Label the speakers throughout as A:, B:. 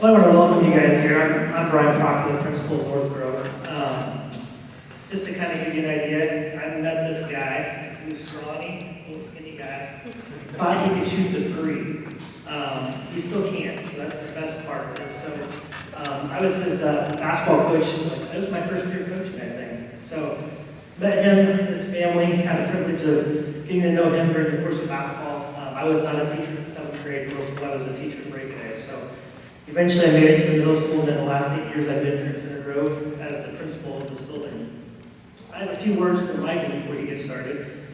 A: Well, I want to welcome you guys here. I'm Brian Proctor, principal of North Grove. Just to kind of give you an idea, I met this guy. He was scrawny, little skinny guy. Thought he could shoot the three. He still can't, so that's the best part of it. So I was his basketball coach. That was my first year coaching, I think. So met him, his family, had the privilege of getting to know him during the course of basketball. I was not a teacher in 7th grade middle school. I was a teacher in Breakaway. So eventually I made it to the middle school, and then the last 8 years I've been here at Center Grove as the principal of this building. I have a few words for Michael before he gets started.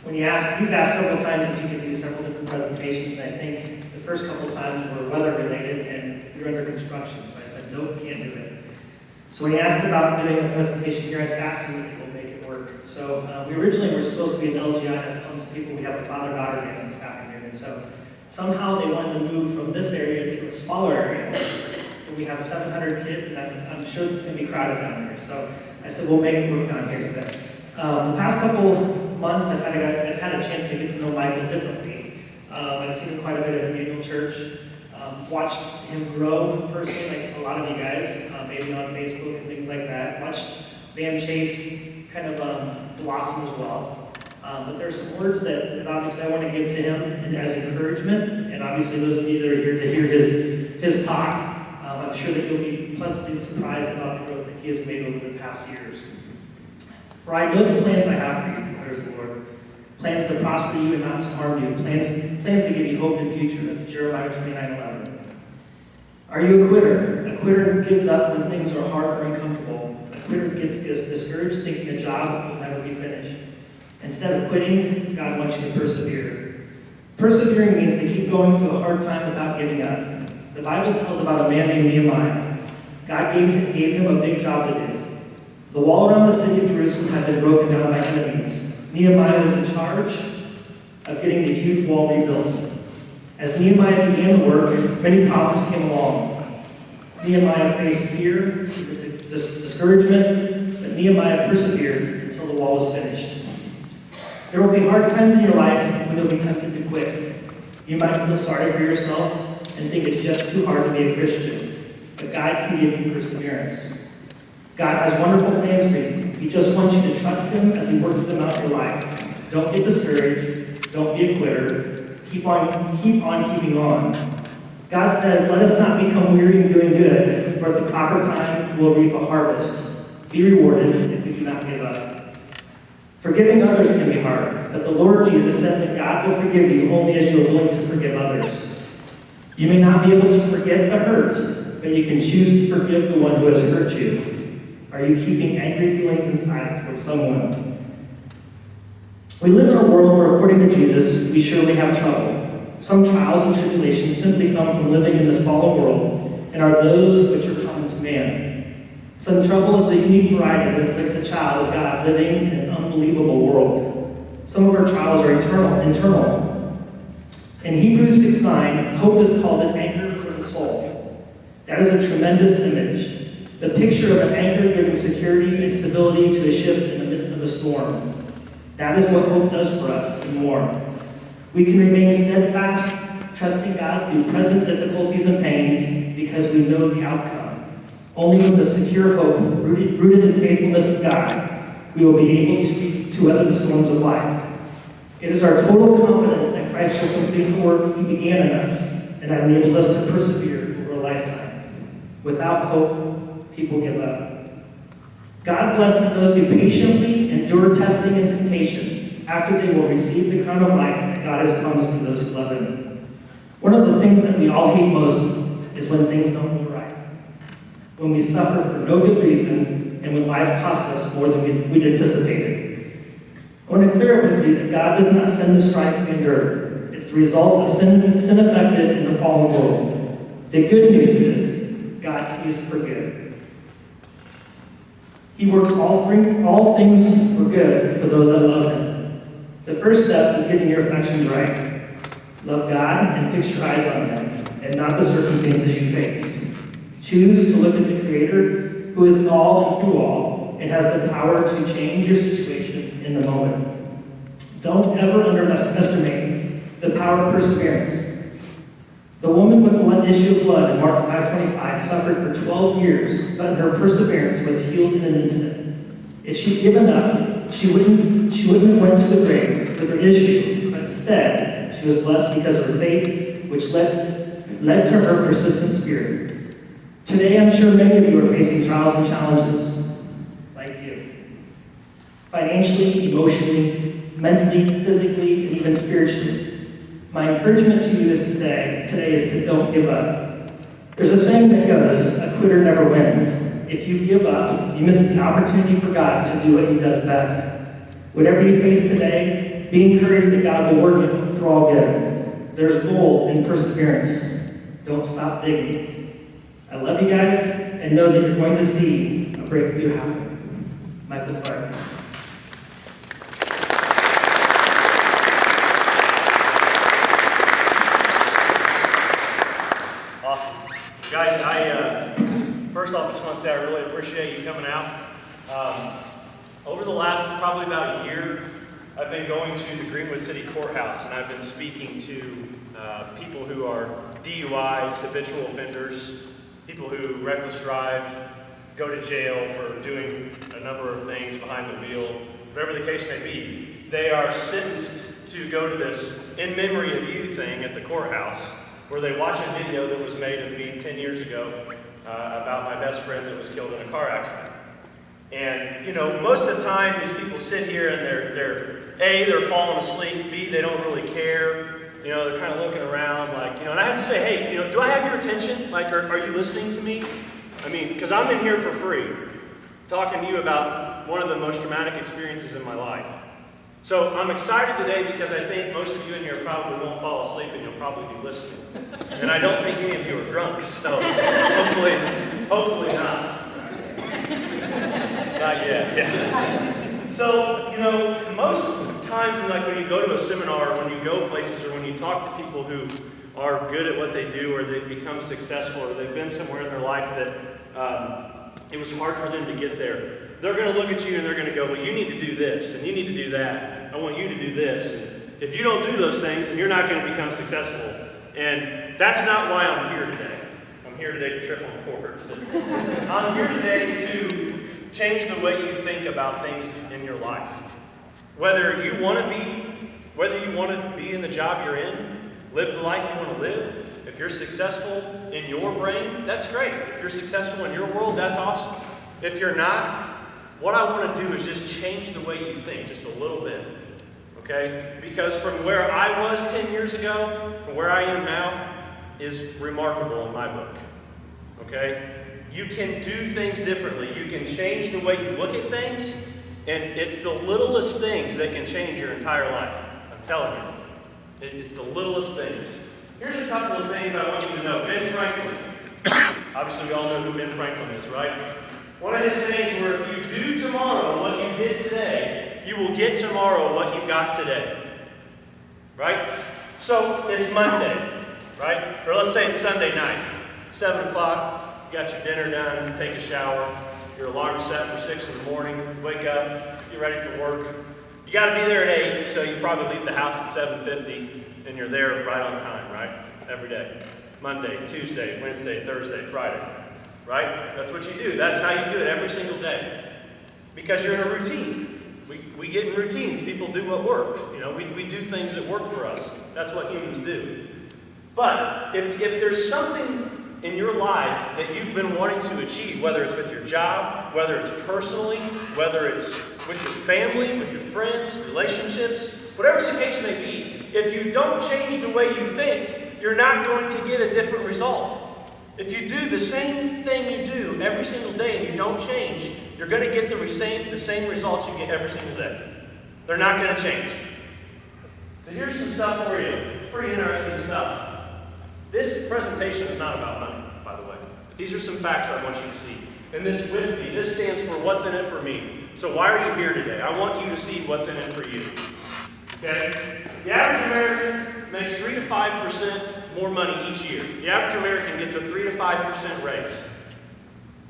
A: He's asked several times if he could do several different presentations, and I think the first couple of times were weather related and you're under construction. So I said, nope, can't do it. So when he asked about doing a presentation here, I said, absolutely, we'll make it work. So we originally were supposed to be in LGI. I was telling some people we have a father-daughter dance this afternoon, and so somehow they wanted to move from this area to a smaller area. And we have 700 kids, and I'm sure it's going to be crowded down here. So I said, we'll make it work down here today. The past couple months, I've had a chance to get to know Michael differently. I've seen him quite a bit at Emmanuel Church, watched him grow personally, like a lot of you guys, maybe on Facebook and things like that. Watched Bam Chase kind of blossom as well. But there's some words that obviously I want to give to him and as encouragement, and obviously those of you that are here to hear his talk, I'm sure that you'll be pleasantly surprised about the growth that he has made over the past years. For I know the plans I have for you, declares the Lord. Plans to prosper you and not to harm you. Plans to give you hope and future. That's Jeremiah 29:11. Are you a quitter? A quitter gives up when things are hard or uncomfortable. A quitter gets discouraged thinking a job will never be finished. Instead of quitting, God wants you to persevere. Persevering means to keep going through a hard time without giving up. The Bible tells about a man named Nehemiah. God gave him a big job to do. The wall around the city of Jerusalem had been broken down by enemies. Nehemiah was in charge of getting the huge wall rebuilt. As Nehemiah began the work, many problems came along. Nehemiah faced fear, discouragement, but Nehemiah persevered until the wall was finished. There will be hard times in your life when you'll be tempted to quit. You might feel sorry for yourself and think it's just too hard to be a Christian, but God can give you perseverance. God has wonderful plans for you. He just wants you to trust Him as He works them out in your life. Don't get discouraged. Don't be a quitter. Keep on keeping on. God says, let us not become weary in doing good, for at the proper time we'll reap a harvest. Be rewarded if we do not give up. Forgiving others can be hard, but the Lord Jesus said that God will forgive you only as you are willing to forgive others. You may not be able to forget the hurt, but you can choose to forgive the one who has hurt you. Are you keeping angry feelings inside towards someone? We live in a world where, according to Jesus, we surely have trouble. Some trials and tribulations simply come from living in this fallen world and are those which are common to man. Some trouble is the unique variety that afflicts a child of God living in an unbelievable world. Some of our trials are internal. In Hebrews 6:9, hope is called an anchor for the soul. That is a tremendous image. The picture of an anchor giving security and stability to a ship in the midst of a storm. That is what hope does for us and more. We can remain steadfast, trusting God through present difficulties and pains because we know the outcome. Only with a secure hope, rooted in faithfulness of God, we will be able to weather the storms of life. It is our total confidence that Christ will complete the work He began in us, and that enables us to persevere over a lifetime. Without hope, people give up. God blesses those who patiently endure testing and temptation after they will receive the crown of life that God has promised to those who love Him. One of the things that we all hate most is when things don't go right. When we suffer for no good reason, and when life costs us more than we'd anticipated. I want to clear it with you that God does not send the strife we endure. It's the result of sin affected in the fallen world. The good news is God can use it for good. He works all things for good for those that love Him. The first step is getting your affections right. Love God and fix your eyes on Him, and not the circumstances you face. Choose to look at the Creator, who is in all and through all, and has the power to change your situation in the moment. Don't ever underestimate the power of perseverance. The woman with the issue of blood in Mark 5:25 suffered for 12 years, but in her perseverance was healed in an instant. If she'd given up, she wouldn't have went to the grave with her issue, but instead, she was blessed because of her faith, which led to her persistent spirit. Today, I'm sure many of you are facing trials and challenges, like you. Financially, emotionally, mentally, physically, and even spiritually. My encouragement to you today is to don't give up. There's a saying that goes, a quitter never wins. If you give up, you miss the opportunity for God to do what He does best. Whatever you face today, be encouraged that God will work it for all good. There's gold in perseverance. Don't stop digging. I love you guys, and know that you're going to see a breakthrough happen. Michael Clark.
B: Awesome. Guys, first off, just want to say I really appreciate you coming out. Over the last probably about a year, I've been going to the Greenwood City Courthouse, and I've been speaking to people who are DUIs, habitual offenders, people who reckless drive, go to jail for doing a number of things behind the wheel, whatever the case may be. They are sentenced to go to this In Memory of You thing at the courthouse, where they watch a video that was made of me 10 years ago about my best friend that was killed in a car accident. And, you know, most of the time these people sit here and they're falling asleep, B, they don't really care. You know, they're kind of looking around like, you know, and I have to say, hey, you know, do I have your attention? Like, are you listening to me? I mean, because I'm in here for free, talking to you about one of the most traumatic experiences in my life. So I'm excited today because I think most of you in here probably won't fall asleep and you'll probably be listening. And I don't think any of you are drunk, so hopefully not. Not yet, yeah. So, you know, most times when you go to a seminar, or when you go places, or when you talk to people who are good at what they do, or they've become successful, or they've been somewhere in their life that it was hard for them to get there, they're going to look at you and they're going to go, well, you need to do this, and you need to do that. I want you to do this. And if you don't do those things, then you're not going to become successful. And that's not why I'm here today. I'm here today to trip on cords. I'm here today to change the way you think about things in your life. Whether you want to be in the job you're in, live the life you want to live. If you're successful in your brain, that's great. If you're successful in your world, that's awesome. If you're not, what I want to do is just change the way you think just a little bit. Okay? Because from where I was 10 years ago, from where I am now, is remarkable in my book. Okay? You can do things differently. You can change the way you look at things, and it's the littlest things that can change your entire life. I'm telling you. It's the littlest things. Here's a couple of things I want you to know. Ben Franklin. Obviously, we all know who Ben Franklin is, right? One of his sayings were, if you do tomorrow what you did today, you will get tomorrow what you got today. Right? So, it's Monday, right? Or let's say it's Sunday night. 7 o'clock, you got your dinner done, take a shower, your alarm's set for 6 in the morning, wake up, get ready for work. You got to be there at 8, so you probably leave the house at 7:50, and you're there right on time, right? Every day. Monday, Tuesday, Wednesday, Thursday, Friday. Right? That's what you do. That's how you do it every single day. Because you're in a routine. We get in routines. People do what works. You know, we do things that work for us. That's what humans do. But if there's something in your life that you've been wanting to achieve, whether it's with your job, whether it's personally, whether it's with your family, with your friends, relationships, whatever the case may be, if you don't change the way you think, you're not going to get a different result. If you do the same thing you do every single day and you don't change, you're going to get the same results you get every single day. They're not going to change. So here's some stuff for you. It's pretty interesting stuff. This presentation is not about money, by the way. But these are some facts I want you to see. And this WIFME, this stands for what's in it for me. So why are you here today? I want you to see what's in it for you. Okay? The average American makes 3 to 5% more money each year. The average American gets a 3 to 5% raise.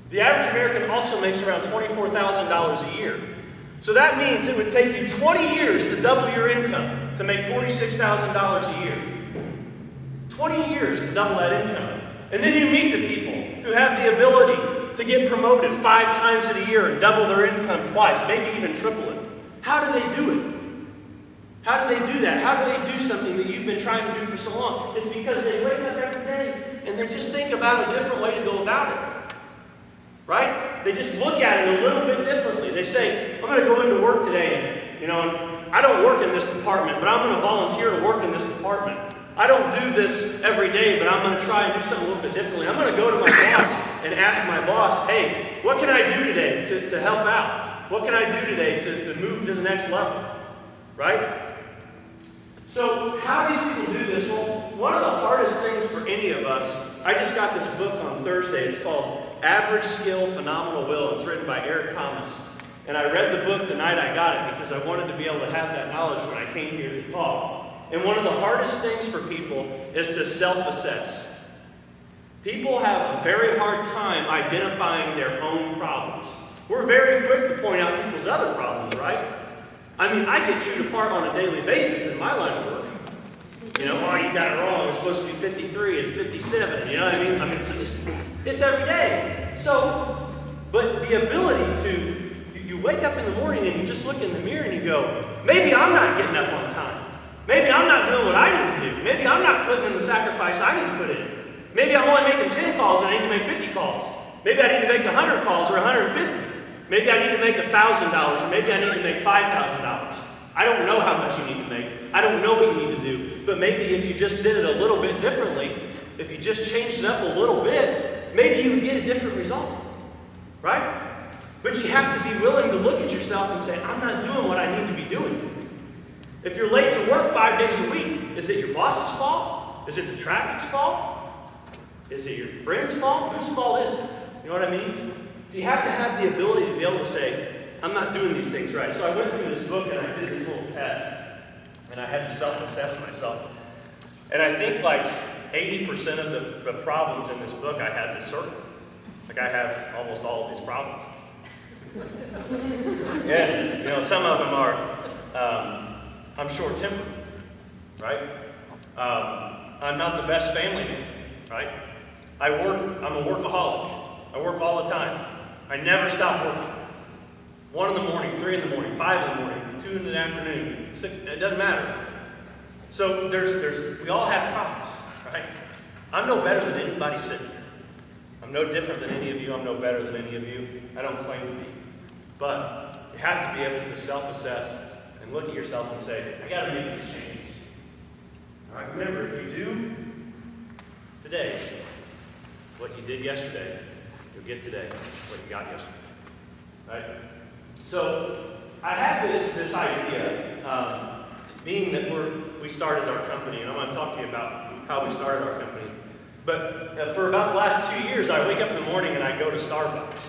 B: The average American also makes around $24,000 a year. So that means it would take you 20 years to double your income to make $46,000 a year. 20 years to double that income. And then you meet the people who have the ability to get promoted 5 times in a year and double their income twice, maybe even triple it. How do they do it? How do they do that? How do they do something that you've been trying to do for so long? It's because they wake up every day and they just think about a different way to go about it. Right? They just look at it a little bit differently. They say, I'm going to go into work today and, I don't work in this department, but I'm going to volunteer to work in this department. I don't do this every day, but I'm going to try and do something a little bit differently. I'm going to go to my boss and ask my boss, hey, what can I do today to help out? What can I do today to move to the next level? Right? So how do these people do this? Well, one of the hardest things for any of us, I just got this book on Thursday. It's called Average Skill, Phenomenal Will. It's written by Eric Thomas. And I read the book the night I got it because I wanted to be able to have that knowledge when I came here to talk. And one of the hardest things for people is to self-assess. People have a very hard time identifying their own problems. We're very quick to point out people's other problems, right? I mean, I get chewed apart on a daily basis in my line of work. Oh, you got it wrong. It's supposed to be 53. It's 57. You know what I mean? It's every day. So, but the ability to, you wake up in the morning and you just look in the mirror and you go, maybe I'm not getting up on time. Maybe I'm not doing what I need to do. Maybe I'm not putting in the sacrifice I need to put in. Maybe I'm only making 10 calls and I need to make 50 calls. Maybe I need to make 100 calls or 150. Maybe I need to make $1,000 or maybe I need to make $5,000. I don't know how much you need to make. I don't know what you need to do. But maybe if you just did it a little bit differently, if you just changed it up a little bit, maybe you would get a different result. Right? But you have to be willing to look at yourself and say, I'm not doing what I need to be doing. If you're late to work 5 days a week, is it your boss's fault? Is it the traffic's fault? Is it your friend's fault? Whose fault is it? You know what I mean? So you have to have the ability to be able to say, I'm not doing these things right. So I went through this book and I did this little test. And I had to self-assess myself. And I think like 80% of the problems in this book I had to circle. Like I have almost all of these problems. And, some of them are, I'm short-tempered, right? I'm not the best family man, right? I'm a workaholic. I work all the time. I never stop working. 1 in the morning, 3 in the morning, 5 in the morning, 2 in the afternoon, 6, it doesn't matter. So we all have problems, right? I'm no better than anybody sitting here. I'm no different than any of you. I'm no better than any of you. I don't claim to be. But you have to be able to self-assess and look at yourself and say, I got to make these changes. All right, remember, if you do today what you did yesterday, you'll get today what you got yesterday. Right? So I had this idea, being that we started our company, and I'm going to talk to you about how we started our company. But for about the last 2 years, I wake up in the morning and I go to Starbucks,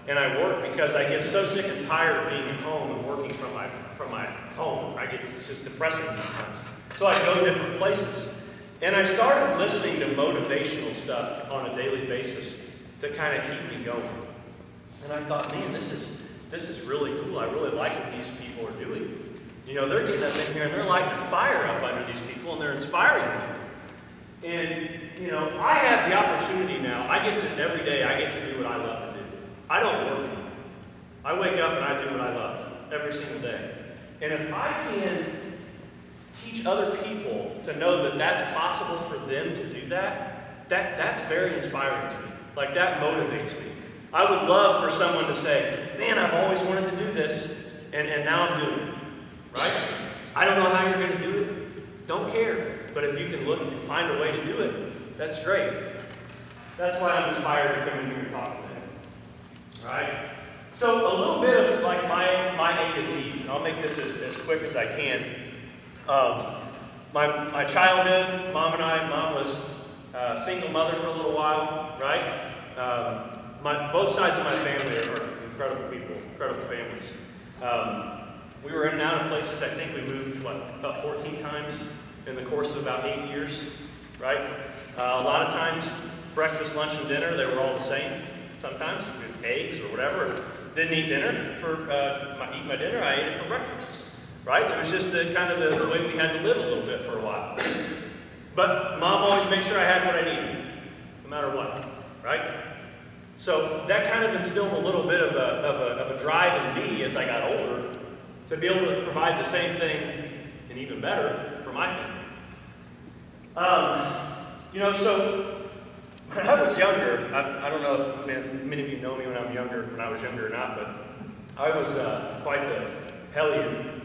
B: and I work because I get so sick and tired of being at home and working from my home. It's just depressing sometimes. So I go different places. And I started listening to motivational stuff on a daily basis to kind of keep me going. And I thought, man, this is really cool. I really like what these people are doing. They're getting up in here and they're lighting a fire up under these people and they're inspiring people. And, I have the opportunity now. Every day I get to do what I love to do. I don't work anymore. I wake up and I do what I love every single day. And if I can teach other people to know that that's possible for them to do that's very inspiring to me. Like, that motivates me. I would love for someone to say, man, I've always wanted to do this, and now I'm doing it. Right? I don't know how you're going to do it. Don't care. But if you can look and find a way to do it, that's great. That's why I'm inspired to come in here and talk today. All right? So a little bit of like my A to Z, and I'll make this as quick as I can. My childhood, Mom was a single mother for a little while, right? Both sides of my family are incredible people, incredible families. We were in and out of places. I think we moved, about 14 times in the course of about 8 years, right? A lot of times, breakfast, lunch, and dinner, they were all the same. Sometimes, eggs or whatever. Didn't eat dinner eat my dinner, I ate it for breakfast, right? It was just the way we had to live a little bit for a while. But mom always made sure I had what I needed, no matter what, right? So that kind of instilled a little bit of a drive in me as I got older to be able to provide the same thing and even better for my family. So when I was younger, I don't know if many of you know me when I was younger or not, but I was quite the hellion.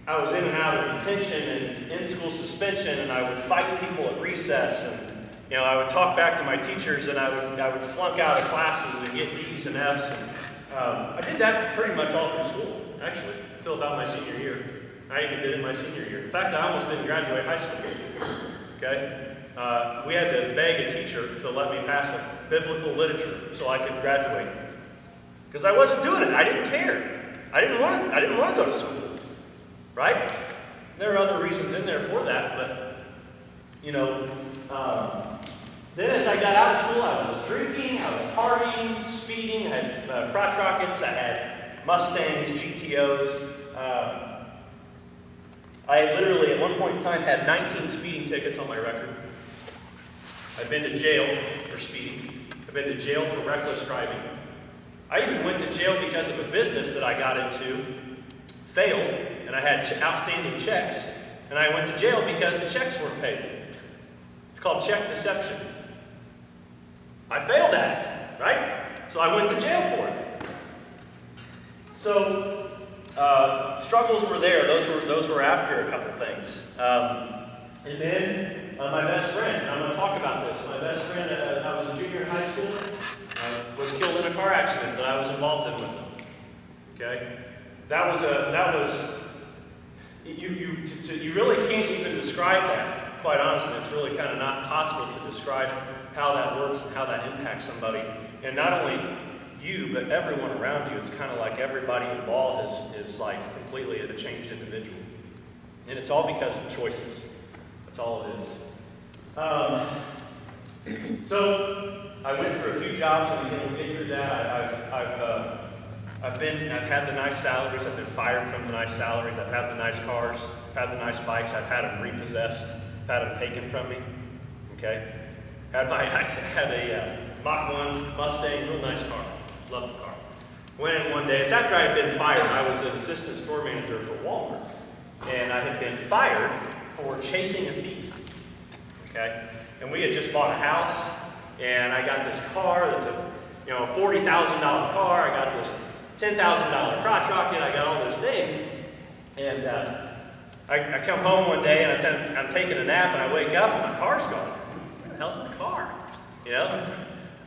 B: I was in and out of detention and in-school suspension, and I would fight people at recess, and I would talk back to my teachers, and I would flunk out of classes and get D's and F's. And, I did that pretty much all through school, actually, until about my senior year. I even did it my senior year. In fact, I almost didn't graduate high school. Okay? We had to beg a teacher to let me pass a biblical literature so I could graduate. Because I wasn't doing it. I didn't care. I didn't want to go to school. Right? There are other reasons in there for that, but, then as I got out of school, I was drinking, I was partying, speeding, I had crotch rockets, I had Mustangs, GTOs. I literally, at one point in time, had 19 speeding tickets on my record. I've been to jail for speeding. I've been to jail for reckless driving. I even went to jail because of a business that I got into, failed, and I had outstanding checks, and I went to jail because the checks weren't paid. It's called check deception. I failed at it, right? So I went to jail for it. So struggles were there. Those were after a couple things. And then my best friend. I'm going to talk about this. My best friend. I was a junior in high school. Was killed in a car accident that I was involved in with him. Okay, you really can't even describe that. Quite honestly, it's really kind of not possible to describe how that works and how that impacts somebody. And not only you, but everyone around you. It's kind of like everybody involved is like completely a changed individual. And it's all because of choices. That's all it is. So I went for a few jobs, and we'll get through that. I've had the nice salaries. I've been fired from the nice salaries. I've had the nice cars. I've had the nice bikes. I've had them repossessed. I've had them taken from me. Okay, I had a Mach 1 Mustang, real nice car. Loved the car. Went in one day. It's after I had been fired. I was an assistant store manager for Walmart, and I had been fired for chasing a thief. Okay, and we had just bought a house, and I got this car that's a $40,000 car. I got this $10,000 crotch rocket. I got all those things, and I come home one day and I'm taking a nap, and I wake up and my car's gone. Where the hell's my car?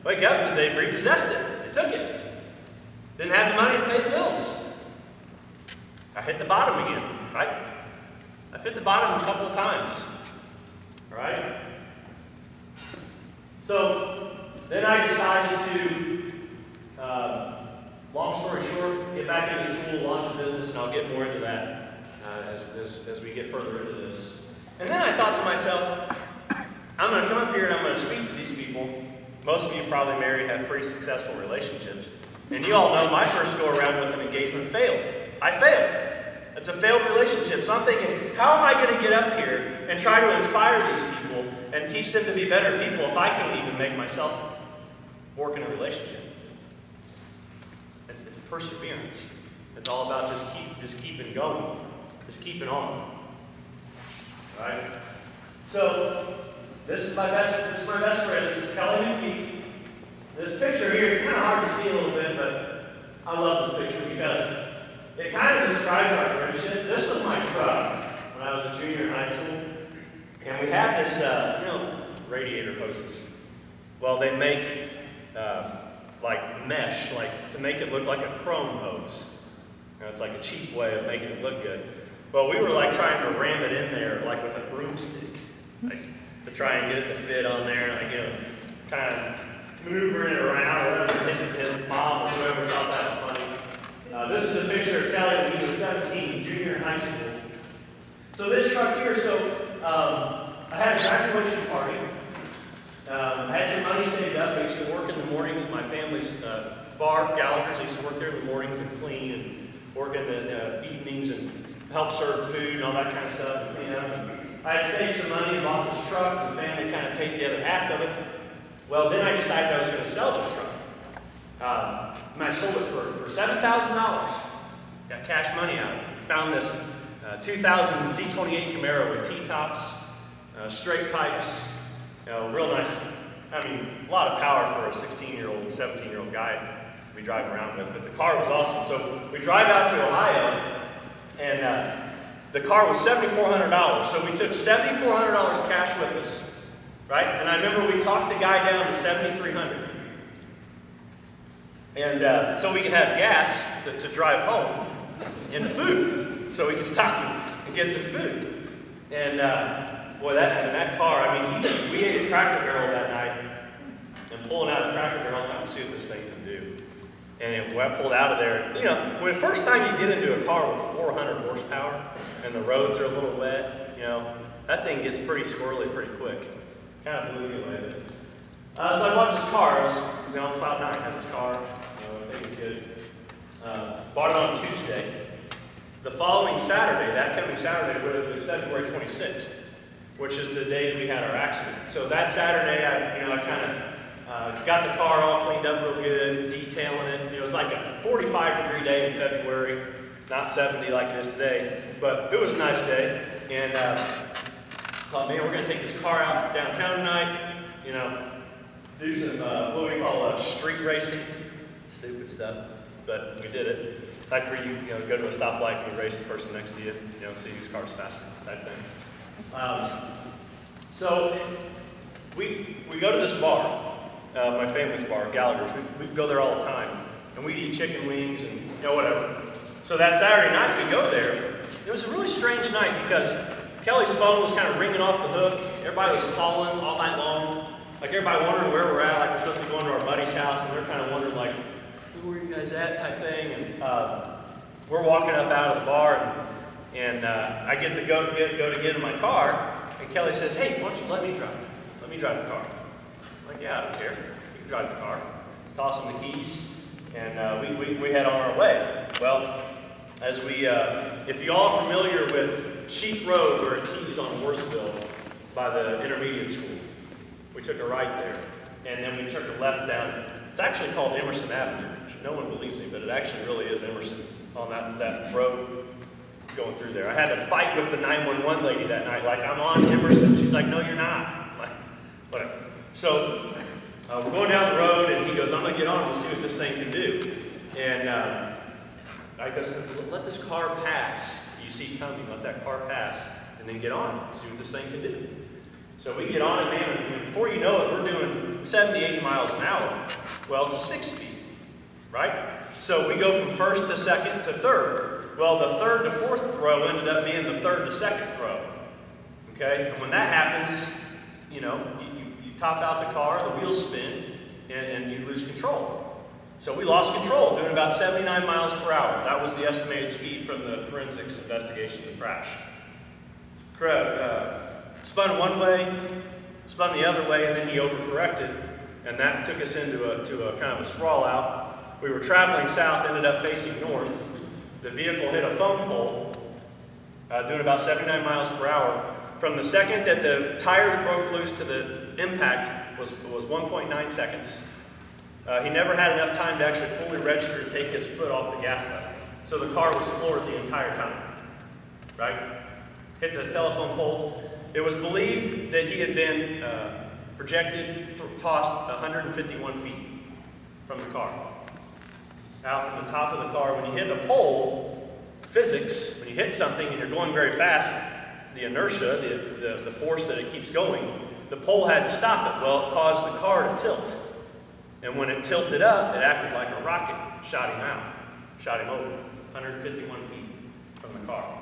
B: Wake up and they repossessed it. They took it. Didn't have the money to pay the bills. I hit the bottom again, right? I've hit the bottom a couple of times, all right? So then I decided to, long story short, get back into school, launch a business, and I'll get more into that as we get further into this. And then I thought to myself, I'm going to come up here and I'm going to speak to these people. Most of you probably married, have pretty successful relationships. And you all know my first go around with an engagement failed. I failed. It's a failed relationship. So I'm thinking, how am I going to get up here and try to inspire these people and teach them to be better people if I can't even make myself work in a relationship? It's perseverance. It's all about just keeping going, just keeping on. All right. So this is my best friend. This is Kelly McPeak. This picture here is kind of hard to see a little bit, but I love this picture because it kind of describes our friendship. This was my truck when I was a junior in high school, and we had this, radiator hoses. Well, they make like mesh, like to make it look like a chrome hose. It's like a cheap way of making it look good. But we were like trying to ram it in there, like with a broomstick, like to try and get it to fit on there, like kind of maneuvering it around, or whatever. His mom or whoever thought that was funny. This is a picture of Kelly when he was 17, junior in high school. So this truck here, I had a graduation party. I had some money saved up. I used to work in the morning with my family's bar, Gallagher's. I used to work there in the mornings and clean, and work in the evenings and help serve food and all that kind of stuff, and clean up. I had saved some money and bought this truck. The family kind of paid the other half of it. Well, then I decided I was going to sell this truck. And I sold it for $7,000. Got cash money out of it. Found this 2000 Z28 Camaro with T-tops, straight pipes, real nice. I mean, a lot of power for a 16-year-old, 17-year-old guy to be driving around with. But the car was awesome. So we drive out to Ohio, and the car was $7,400. So we took $7,400 cash with us, right? And I remember we talked the guy down to $7,300. And so we could have gas to drive home and food, so we could stop and get some food. And boy, that car, I mean, we ate a Cracker Barrel that night, and pulling out a Cracker Barrel, I want to see what this thing can do. And when I pulled out of there, you know, when the first time you get into a car with 400 horsepower, and the roads are a little wet, you know, that thing gets pretty squirrely pretty quick. Kind of blew me away. So I bought this car. I was, on cloud nine, had this car. I think it's good. Bought it on Tuesday. The following Saturday, that coming Saturday, was February 26th, which is the day that we had our accident. So that Saturday, I kind of got the car all cleaned up real good, detailing it. It was like a 45-degree day in February, not 70 like it is today, but it was a nice day. And thought, man, we're going to take this car out downtown tonight, do some, what we call street racing. Stupid stuff, but we did it. Like where you go to a stoplight and you race the person next to you, see whose car's faster, that thing. So we go to this bar, my family's bar, Gallagher's. We go there all the time, and we eat chicken wings and whatever. So that Saturday night we go there. It was a really strange night because Kelly's phone was kind of ringing off the hook. Everybody was calling all night long. Like everybody wondering where we're at. Like we're supposed to be going to our buddy's house, and they're kind of wondering like, where are you guys at, type thing. And we're walking up out of the bar, and I get to go to get in my car, and Kelly says, hey, why don't you let me drive? Let me drive the car. I'm like, yeah, I don't care. You can drive the car. Toss him the keys, and we head on our way. Well, as we, if you all are familiar with Sheep Road, where it tees on Worsville by the intermediate school, we took a right there, and then we took a left down. It's actually called Emerson Avenue, which no one believes me, but it actually really is Emerson on that road going through there. I had to fight with the 911 lady that night, like, I'm on Emerson. She's like, no, you're not. Like, whatever. So we're going down the road, and he goes, I'm going to get on, we'll see what this thing can do. And I go, let this car pass. You see coming, let that car pass, and then get on, see what this thing can do. So we get on it, man, and before you know it, we're doing 70, 80 miles an hour. Well, it's a 6-speed, right? So we go from first to second to third. Well, the third to fourth throw ended up being the third to second throw. Okay? And when that happens, you top out the car, the wheels spin, and you lose control. So we lost control, doing about 79 miles per hour. That was the estimated speed from the forensics investigation of the crash. Spun one way, spun the other way, and then he overcorrected, and that took us into a kind of a sprawl out. We were traveling south, ended up facing north. The vehicle hit a phone pole, doing about 79 miles per hour. From the second that the tires broke loose to the impact was 1.9 seconds. He never had enough time to actually fully register to take his foot off the gas pedal. So the car was floored the entire time, right? Hit the telephone pole. It was believed that he had been tossed 151 feet from the car. Out from the top of the car. When you hit a pole, physics, when you hit something and you're going very fast, the inertia, the force that it keeps going, the pole had to stop it. Well, it caused the car to tilt. And when it tilted up, it acted like a rocket, shot him out, shot him over, 151 feet from the car.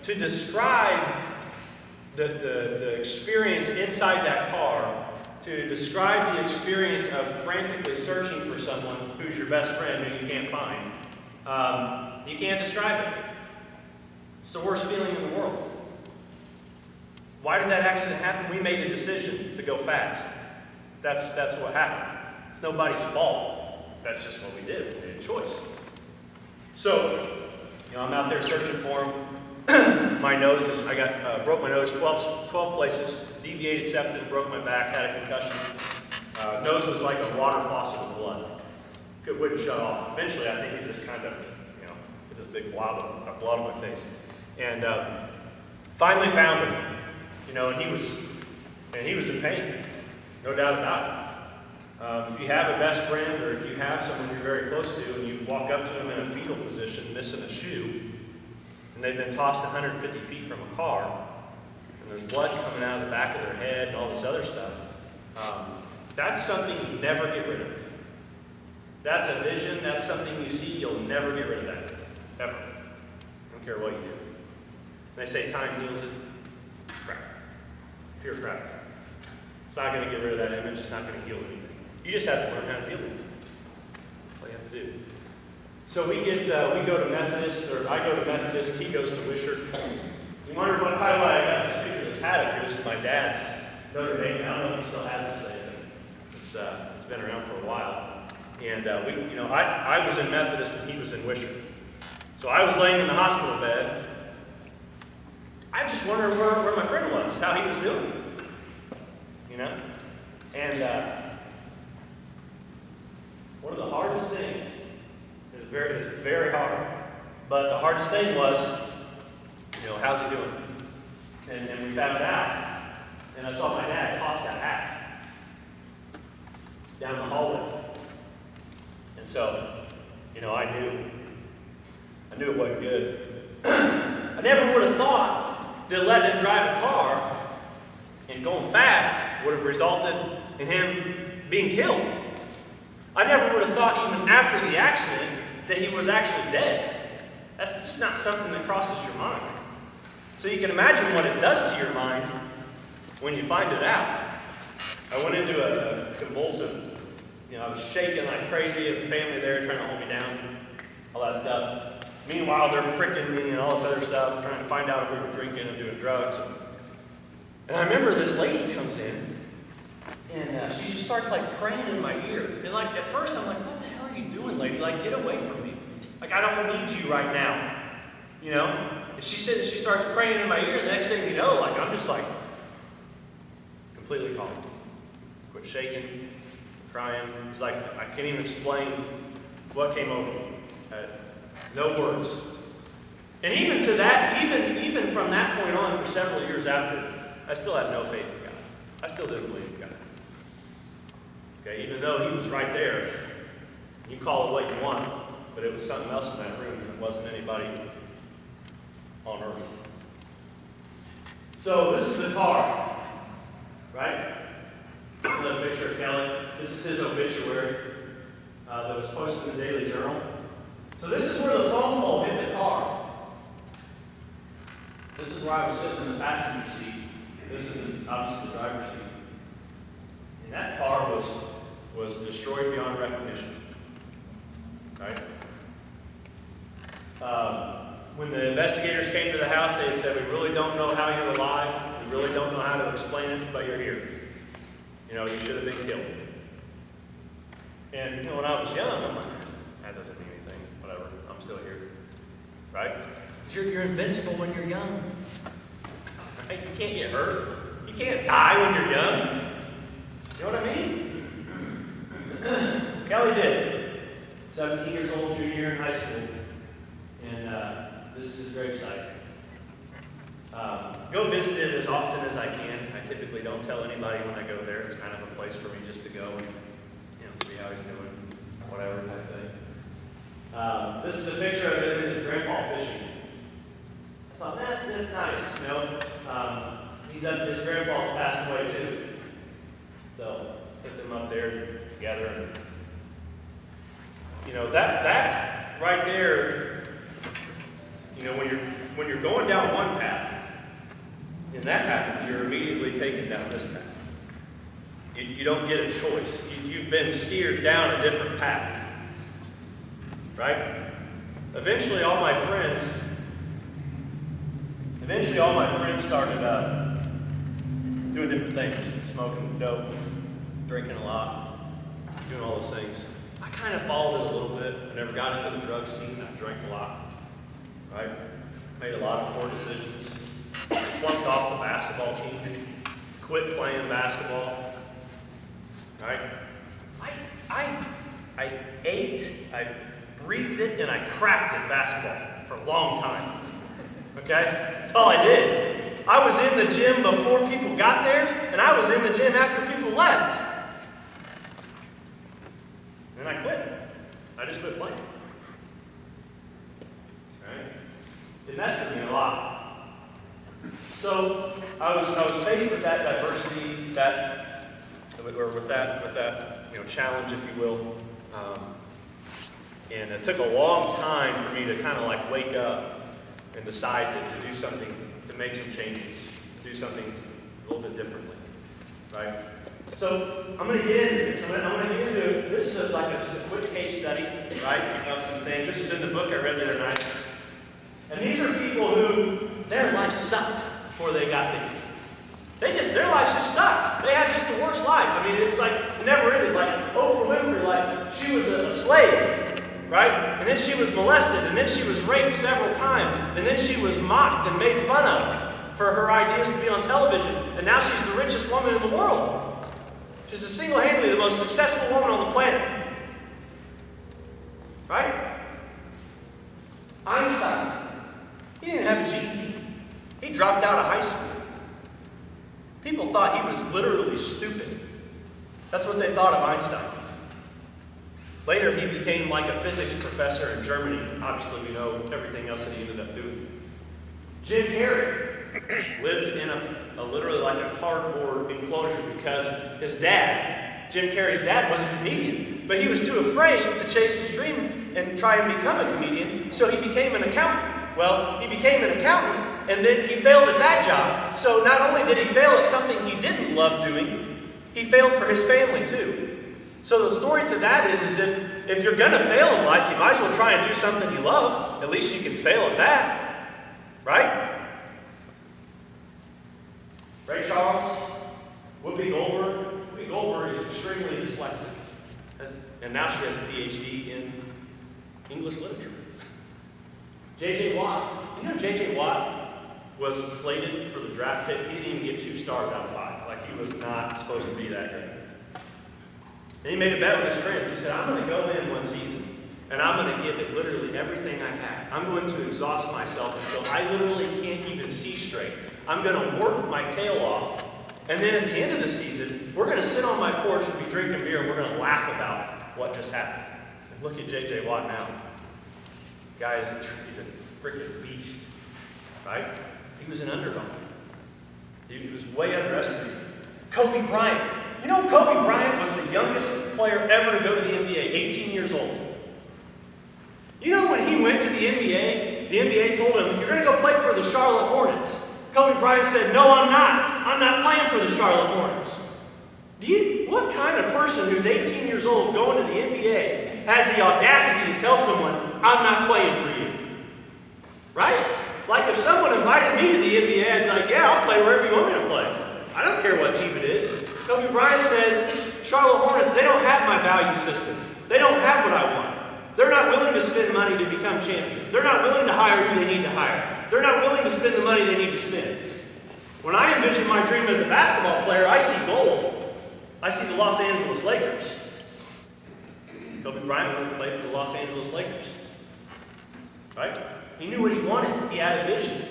B: To describe the experience inside that car, to describe the experience of frantically searching for someone who's your best friend who you can't find, you can't describe it. It's the worst feeling in the world. Why did that accident happen? We made a decision to go fast. That's what happened. It's nobody's fault. That's just what we did. We made a choice. So, I'm out there searching for him. My nose is, I got, broke my nose 12 places, deviated septum, broke my back, had a concussion. Nose was like a water faucet of blood. It wouldn't shut off. Eventually, I think it just kind of, with this big blob of blood on my face. And finally found him, and he was in pain, no doubt about it. If you have a best friend or if you have someone you're very close to and you walk up to them in a fetal position, missing a shoe, and they've been tossed 150 feet from a car, and there's blood coming out of the back of their head and all this other stuff, that's something you never get rid of. That's a vision, that's something you see, you'll never get rid of that, ever. I don't care what you do. And they say time heals it. It's crap. Pure crap. It's not going to get rid of that image, it's not going to heal anything. You just have to learn how to deal with it. That's all you have to do. So we go to Methodist, or I go to Methodist, he goes to Wishart. You wonder what kind of I got this picture of this hat up. This is my dad's Notre Dame. I don't know if he still has this thing, but it's been around for a while. And I was in Methodist and he was in Wishart. So I was laying in the hospital bed. I just wondered where my friend was, how he was doing. And one of the hardest things, it's very hard, but the hardest thing was, how's he doing? And we found out, and I saw my dad toss that hat down the hallway. And so, I knew it wasn't good. I never would have thought that letting him drive a car and going fast would have resulted in him being killed. I never would have thought, even after the accident, that he was actually dead. That's just not something that crosses your mind. So you can imagine what it does to your mind when you find it out. I went into a convulsive, I was shaking like crazy, and family there trying to hold me down, all that stuff. Meanwhile, they're pricking me and all this other stuff, trying to find out if we were drinking and doing drugs. And I remember this lady comes in, and she just starts praying in my ear. And at first I'm like, what the hell are you doing, lady? Get away from me. I don't need you right now. And she starts praying in my ear, and the next thing you know, I'm just completely calm. Quit shaking, crying. It's I can't even explain what came over me. No words. And even to that, even from that point on, for several years after, I still had no faith in God. I still didn't believe in God. Okay, even though he was right there, you call it what you want, but it was something else in that room, and it wasn't anybody on earth. So this is the car, right? This is a picture of Kelly. This is his obituary that was posted in the Daily Journal. So this is where the foam pole hit the car. This is where I was sitting in the passenger seat. This is obviously the driver's seat. And that car was destroyed beyond recognition. Right? When the investigators came to the house, they had said, we really don't know how you're alive. We really don't know how to explain it, but you're here. You should have been killed. And, when I was young, I'm like, that doesn't mean anything. Whatever, I'm still here. Right? You're invincible when you're young. Right? You can't get hurt. You can't die when you're young. You know what I mean? Kelly did. 17 years old, junior year in high school. And this is his gravesite. Go visit it as often as I can. I typically don't tell anybody when I go there. It's kind of a place for me just to go and see how he's doing, whatever type thing. This is a picture of him and his grandpa fishing. I thought, that's nice. His grandpa's passed away too. So put them up there together, and that right there. When you're going down one path, and that happens, you're immediately taken down this path. You don't get a choice. You've been steered down a different path. Right? Eventually all my friends started doing different things. Smoking dope, drinking a lot, doing all those things. I kind of followed it a little bit. I never got into the drug scene. I drank a lot. right? Made a lot of poor decisions. Flunked off the basketball team. Quit playing basketball. Right? I ate, I breathed it, and I cracked at basketball for a long time. Okay? That's all I did. I was in the gym before people got there, and I was in the gym after people left. And I quit. I just quit playing. Right? It messed with me a lot. So I was faced with that diversity, with that challenge, if you will. And it took a long time for me to kind of like wake up and decide to do something, to make some changes, to do something a little bit differently, right? So I'm going to get into this. I'm going to get into this is just a quick case study, right, of some things. This is in the book I read the other night. And these are people who their life sucked before they got there. Their lives just sucked. They had just the worst life. I mean, it was like, it never ended. Like Oprah Winfrey, like she was a slave, right? And then she was molested, and then she was raped several times, and then she was mocked and made fun of for her ideas to be on television. And now she's the richest woman in the world. She's single-handedly the most successful woman on the planet. Right? Einstein, he didn't have a GED. He dropped out of high school. People thought he was literally stupid. That's what they thought of Einstein. Later, he became like a physics professor in Germany. Obviously, we know everything else that he ended up doing. Jim Carrey lived in a literally like a cardboard enclosure because his dad, Jim Carrey's dad, was a comedian. But he was too afraid to chase his dream and try and become a comedian, so he became an accountant. Well, he became an accountant, and then he failed at that job. So not only did he fail at something he didn't love doing, he failed for his family too. So the story to that is if you're going to fail in life, you might as well try and do something you love. At least you can fail at that. Right? Ray Charles, Whoopi Goldberg. Whoopi Goldberg is extremely dyslexic. And now she has a PhD in English literature. J.J. Watt. You know J.J. Watt was slated for the draft pick. He didn't even get 2 stars out of 5. Like, he was not supposed to be that great. And he made a bet with his friends. He said, I'm going to go in one season, and I'm going to give it literally everything I have. I'm going to exhaust myself until I literally can't even see straight. I'm going to work my tail off, and then at the end of the season, we're going to sit on my porch and be drinking beer, and we're going to laugh about what just happened. And look at J.J. Watt now. Guy is he's a freaking beast, right? He was an underdog. He was way underestimated. Kobe Bryant. You know, Kobe Bryant was the youngest player ever to go to the NBA, 18 years old. You know, when he went to the NBA told him, you're going to go play for the Charlotte Hornets. Kobe Bryant said, no, I'm not. I'm not playing for the Charlotte Hornets. What kind of person who's 18 years old going to the NBA has the audacity to tell someone, I'm not playing for you? Right? Like if someone invited me to the NBA, I'd be like, yeah, I'll play wherever you want me to play. I don't care what team it is. Kobe Bryant says, Charlotte Hornets, they don't have my value system. They don't have what I want. They're not willing to spend money to become champions. They're not willing to hire who they need to hire. They're not willing to spend the money they need to spend. When I envision my dream as a basketball player, I see gold. I see the Los Angeles Lakers. Kobe Bryant went and played for the Los Angeles Lakers. Right? He knew what he wanted. He had a vision.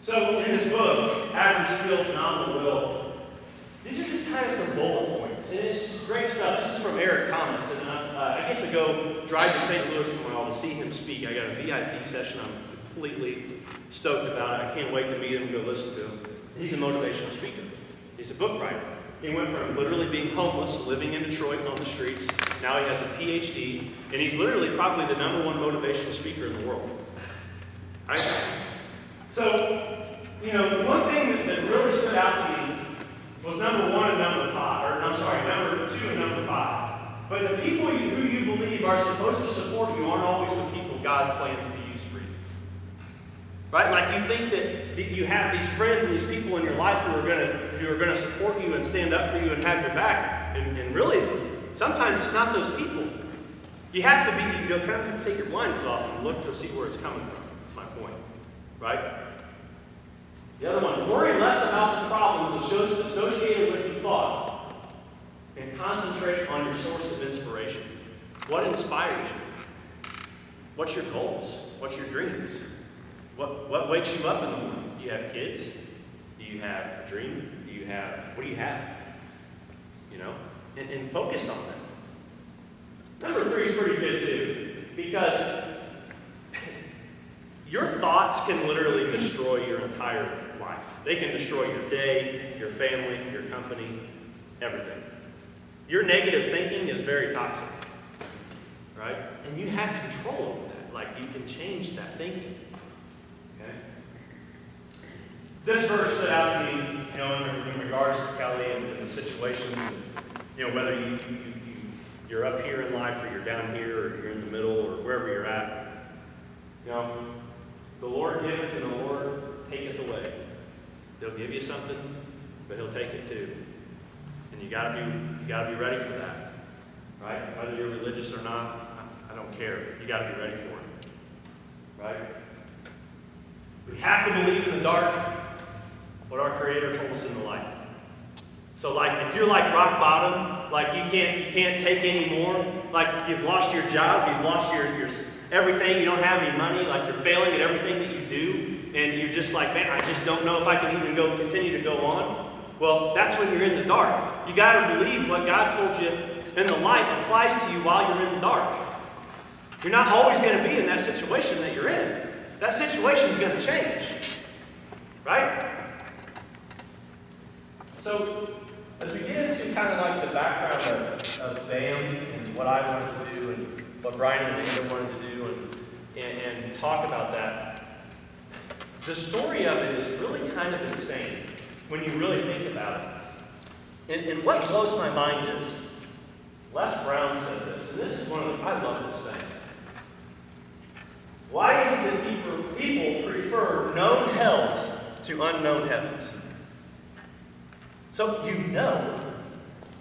B: So in this book, Average Skill, Phenomenal Will, these are just kind of some bullet points. And it's just great stuff. This is from Eric Thomas. And I get to go drive to St. Louis tomorrow to see him speak. I got a VIP session. I'm completely stoked about it. I can't wait to meet him and go listen to him. He's a motivational speaker. He's a book writer. He went from literally being homeless, living in Detroit on the streets. Now he has a PhD, and he's literally probably the #1 motivational speaker in the world. Right? So, one thing that really stood out to me was number 1 and number 5, number 2 and number 5. But the people who you believe are supposed to support you aren't always the people God plans to use for you. Right? Like you think that you have these friends and these people in your life who are gonna support you and stand up for you and have your back. And really, sometimes it's not those people. You have to be, kind of have to take your blinders off and look to see where it's coming from. That's my point, right? The other one, worry less about the problems associated with the thought and concentrate on your source of inspiration. What inspires you? What's your goals? What's your dreams? What wakes you up in the morning? Do you have kids? Do you have a dream? What do you have? And focus on that. Number 3 is pretty good too, because your thoughts can literally destroy your entire life. They can destroy your day, your family, your company, everything. Your negative thinking is very toxic, right? And you have control over that. Like, you can change that thinking. Okay? This verse stood out to me, in regards to Kelly and the situations, whether you're up here in life or you're down here or you're in the middle or wherever you're at. The Lord giveth and the Lord taketh away. He'll give you something, but He'll take it too. And you gotta be ready for that. Right? Whether you're religious or not, I don't care. You gotta be ready for it. Right? We have to believe in the dark what our Creator told us in the light. So if you're like rock bottom, you can't take any more, you've lost your job, you've lost your everything, you don't have any money, you're failing at everything that you do, and you're just man, I just don't know if I can even continue to go on. Well, that's when you're in the dark. You got to believe what God told you in the light applies to you while you're in the dark. You're not always going to be in that situation that you're in. That situation is going to change. Right? So, as we get into kind of the background of BAM and what I wanted to do and what Brian and Amanda wanted to do and talk about that, the story of it is really kind of insane when you really think about it. And what blows my mind is, Les Brown said this, and this is I love this saying. Why is it that people prefer known hells to unknown heavens? So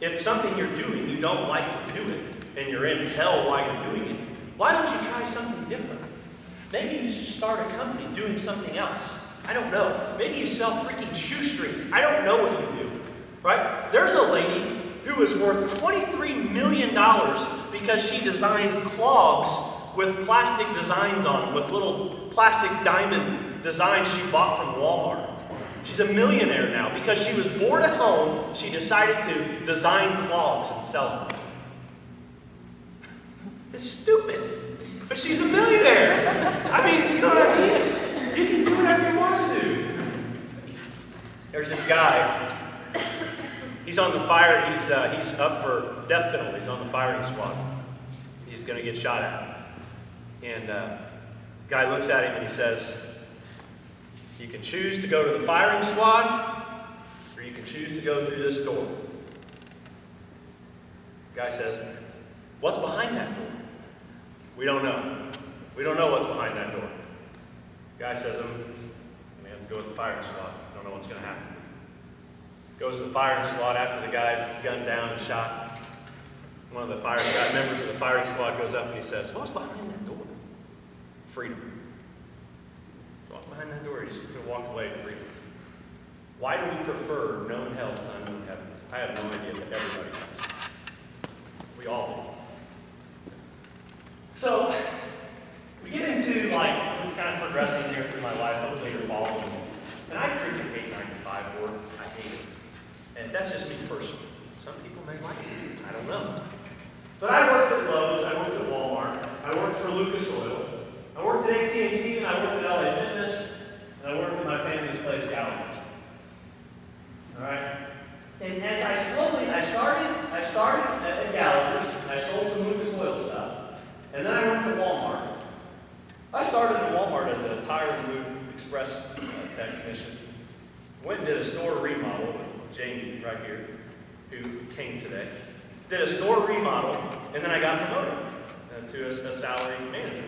B: if something you're doing, you don't like to do it, and you're in hell while you're doing it, why don't you try something different? Maybe you should start a company doing something else. I don't know. Maybe you sell freaking shoestrings. I don't know what you do. Right? There's a lady who is worth $23 million because she designed clogs with plastic designs on them, with little plastic diamond designs she bought from Walmart. She's a millionaire now because she was bored at home. She decided to design clogs and sell them. It's stupid, but she's a millionaire. I mean, you know what I mean? You can do whatever you want to do. There's this guy. He's on the fire. He's up for death penalty. He's on the firing squad. He's going to get shot at. And the guy looks at him and he says, "You can choose to go to the firing squad, or you can choose to go through this door." The guy says, "What's behind that door?" "We don't know. We don't know what's behind that door." The guy says, "I'm going to have to go with the firing squad. I don't know what's going to happen." Goes to the firing squad after the guy's gunned down and shot. One of the members of the firing squad goes up and he says, "What's behind that door?" "Freedom." Walk behind that door, he's going to walk away free. Why do we prefer known hells to unknown heavens? I have no idea, but everybody does. We all do. So, we get into, I'm kind of progressing here through my life. Hopefully you're following me. And I freaking hate 9-to-5 work. I hate it. And that's just me personally. Some people may like it. I don't know. But I worked at Lowe's. I worked at Walmart. I worked for Lucas Oil. I worked at AT&T, and I worked at LA Fitness, and I worked at my family's place, Gallagher's. All right? And as I started at Gallagher's. I sold some Lucas Oil stuff, and then I went to Walmart. I started at Walmart as a tire and lube express technician. Went and did a store remodel with Jamie right here, who came today. Did a store remodel, and then I got promoted to a salary manager.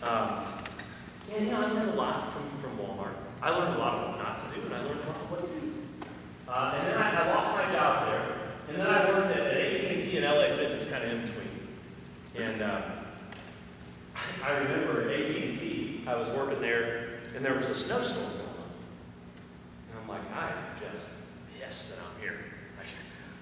B: And I learned a lot from Walmart. I learned a lot of what not to do, and I learned a lot of what to do. And then I lost my job there. And then I worked at AT&T and LA Fitness kind of in between. And I remember at AT&T, I was working there, and there was a snowstorm going on. And I'm like, I am just pissed that I'm here.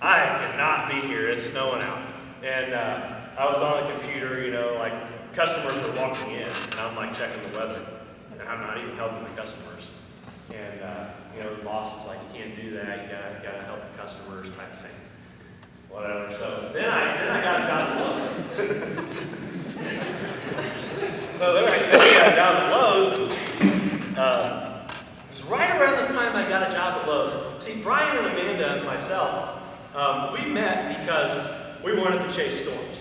B: I cannot be here. It's snowing out. And I was on the computer, you know, like customers were walking in, and I'm like checking the weather, and I'm not even helping the customers. And you know, the boss is like, you can't do that. You gotta help the customers, type thing. Whatever. So then I got a job at Lowe's. So then I got a job at Lowe's. It was right around the time I got a job at Lowe's. See, Brian and Amanda and myself, we met because we wanted to chase storms.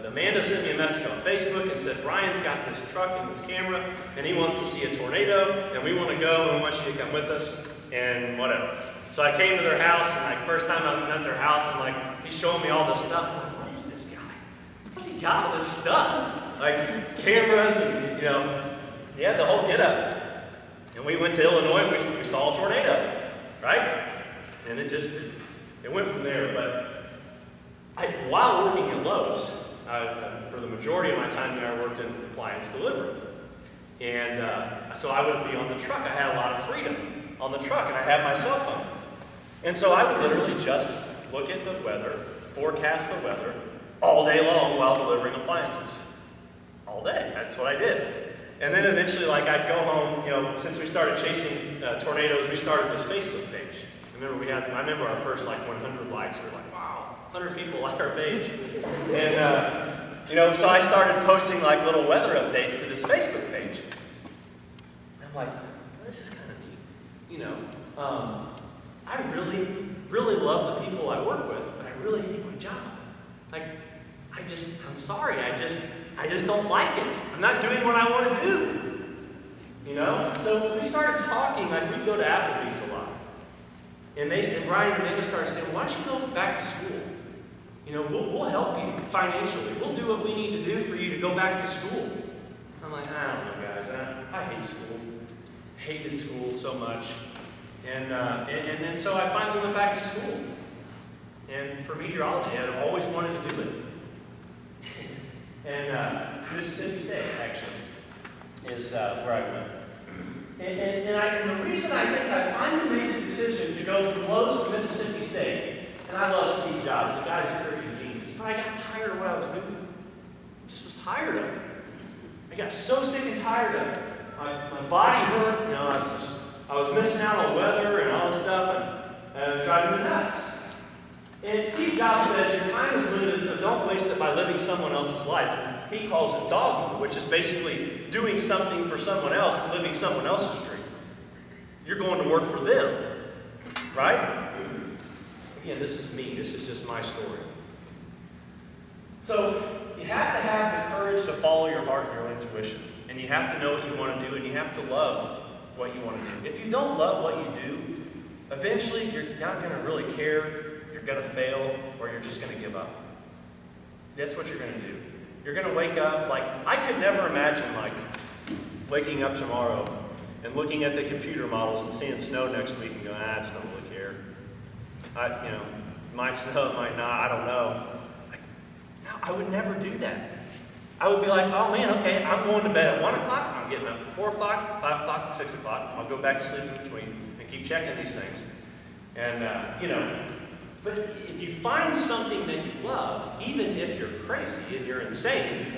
B: Amanda sent me a message on Facebook and said, Brian's got this truck and this camera, and he wants to see a tornado, and we want to go, and we want you to come with us, and whatever. So I came to their house, and like first time I met their house, and like he's showing me all this stuff. I'm like, what is this guy? What's he got all this stuff? Like cameras, and you know, he had the whole get up. And we went to Illinois, and we saw a tornado, right? And it went from there. But while working at Lowe's, for the majority of my time there, I worked in appliance delivery. And so I would be on the truck. I had a lot of freedom on the truck, and I had my cell phone. And so I would literally just look at the weather, forecast the weather, all day long while delivering appliances. All day. That's what I did. And then eventually, like, I'd go home, you know, since we started chasing tornadoes, we started this Facebook page. I remember our first, like, 100 likes. We were like, wow, 100 people like our page. And, you know, so I started posting, like, little weather updates to this Facebook page. And I'm like, well, this is kind of neat. You know, I really, really love the people I work with, but I really hate my job. Like, I'm sorry, I just don't like it. I'm not doing what I want to do. You know? So we started talking, like we'd go to Applebee's a lot. And Brian and Amanda started saying, why don't you go back to school? You know, we'll help you financially. We'll do what we need to do for you to go back to school. I'm like, I don't know, guys. I hate school. Hated school so much. And then so I finally went back to school. And for meteorology, I'd always wanted to do it. And Mississippi State, actually, is where I went. And the reason I think I finally made the decision to go from Lowe's to Mississippi State, and I love Steve Jobs, the guy's a freaking genius, but I got tired of what I was doing. I just was tired of it. I got so sick and tired of it. My body hurt, you know, I was missing out on weather and all this stuff, and it was driving me nuts. And Steve Jobs says, your time is limited, so don't waste it by living someone else's life. And he calls it dogma, which is basically doing something for someone else, living someone else's dream. You're going to work for them, right? Again, this is me. This is just my story. So you have to have the courage to follow your heart and your intuition. And you have to know what you want to do, and you have to love what you want to do. If you don't love what you do, eventually you're not going to really care. You're going to fail, or you're just going to give up. That's what you're going to do. You're going to wake up, like, I could never imagine, like, waking up tomorrow and looking at the computer models and seeing snow next week and going, I just don't really care. You know, might snow, it might not, I don't know. Like, no, I would never do that. I would be like, oh man, okay, I'm going to bed at 1 o'clock, I'm getting up at 4 o'clock, 5 o'clock, 6 o'clock. I'll go back to sleep in between and keep checking these things. And, you know, but if you find something that you love, even if you're crazy and you're insane,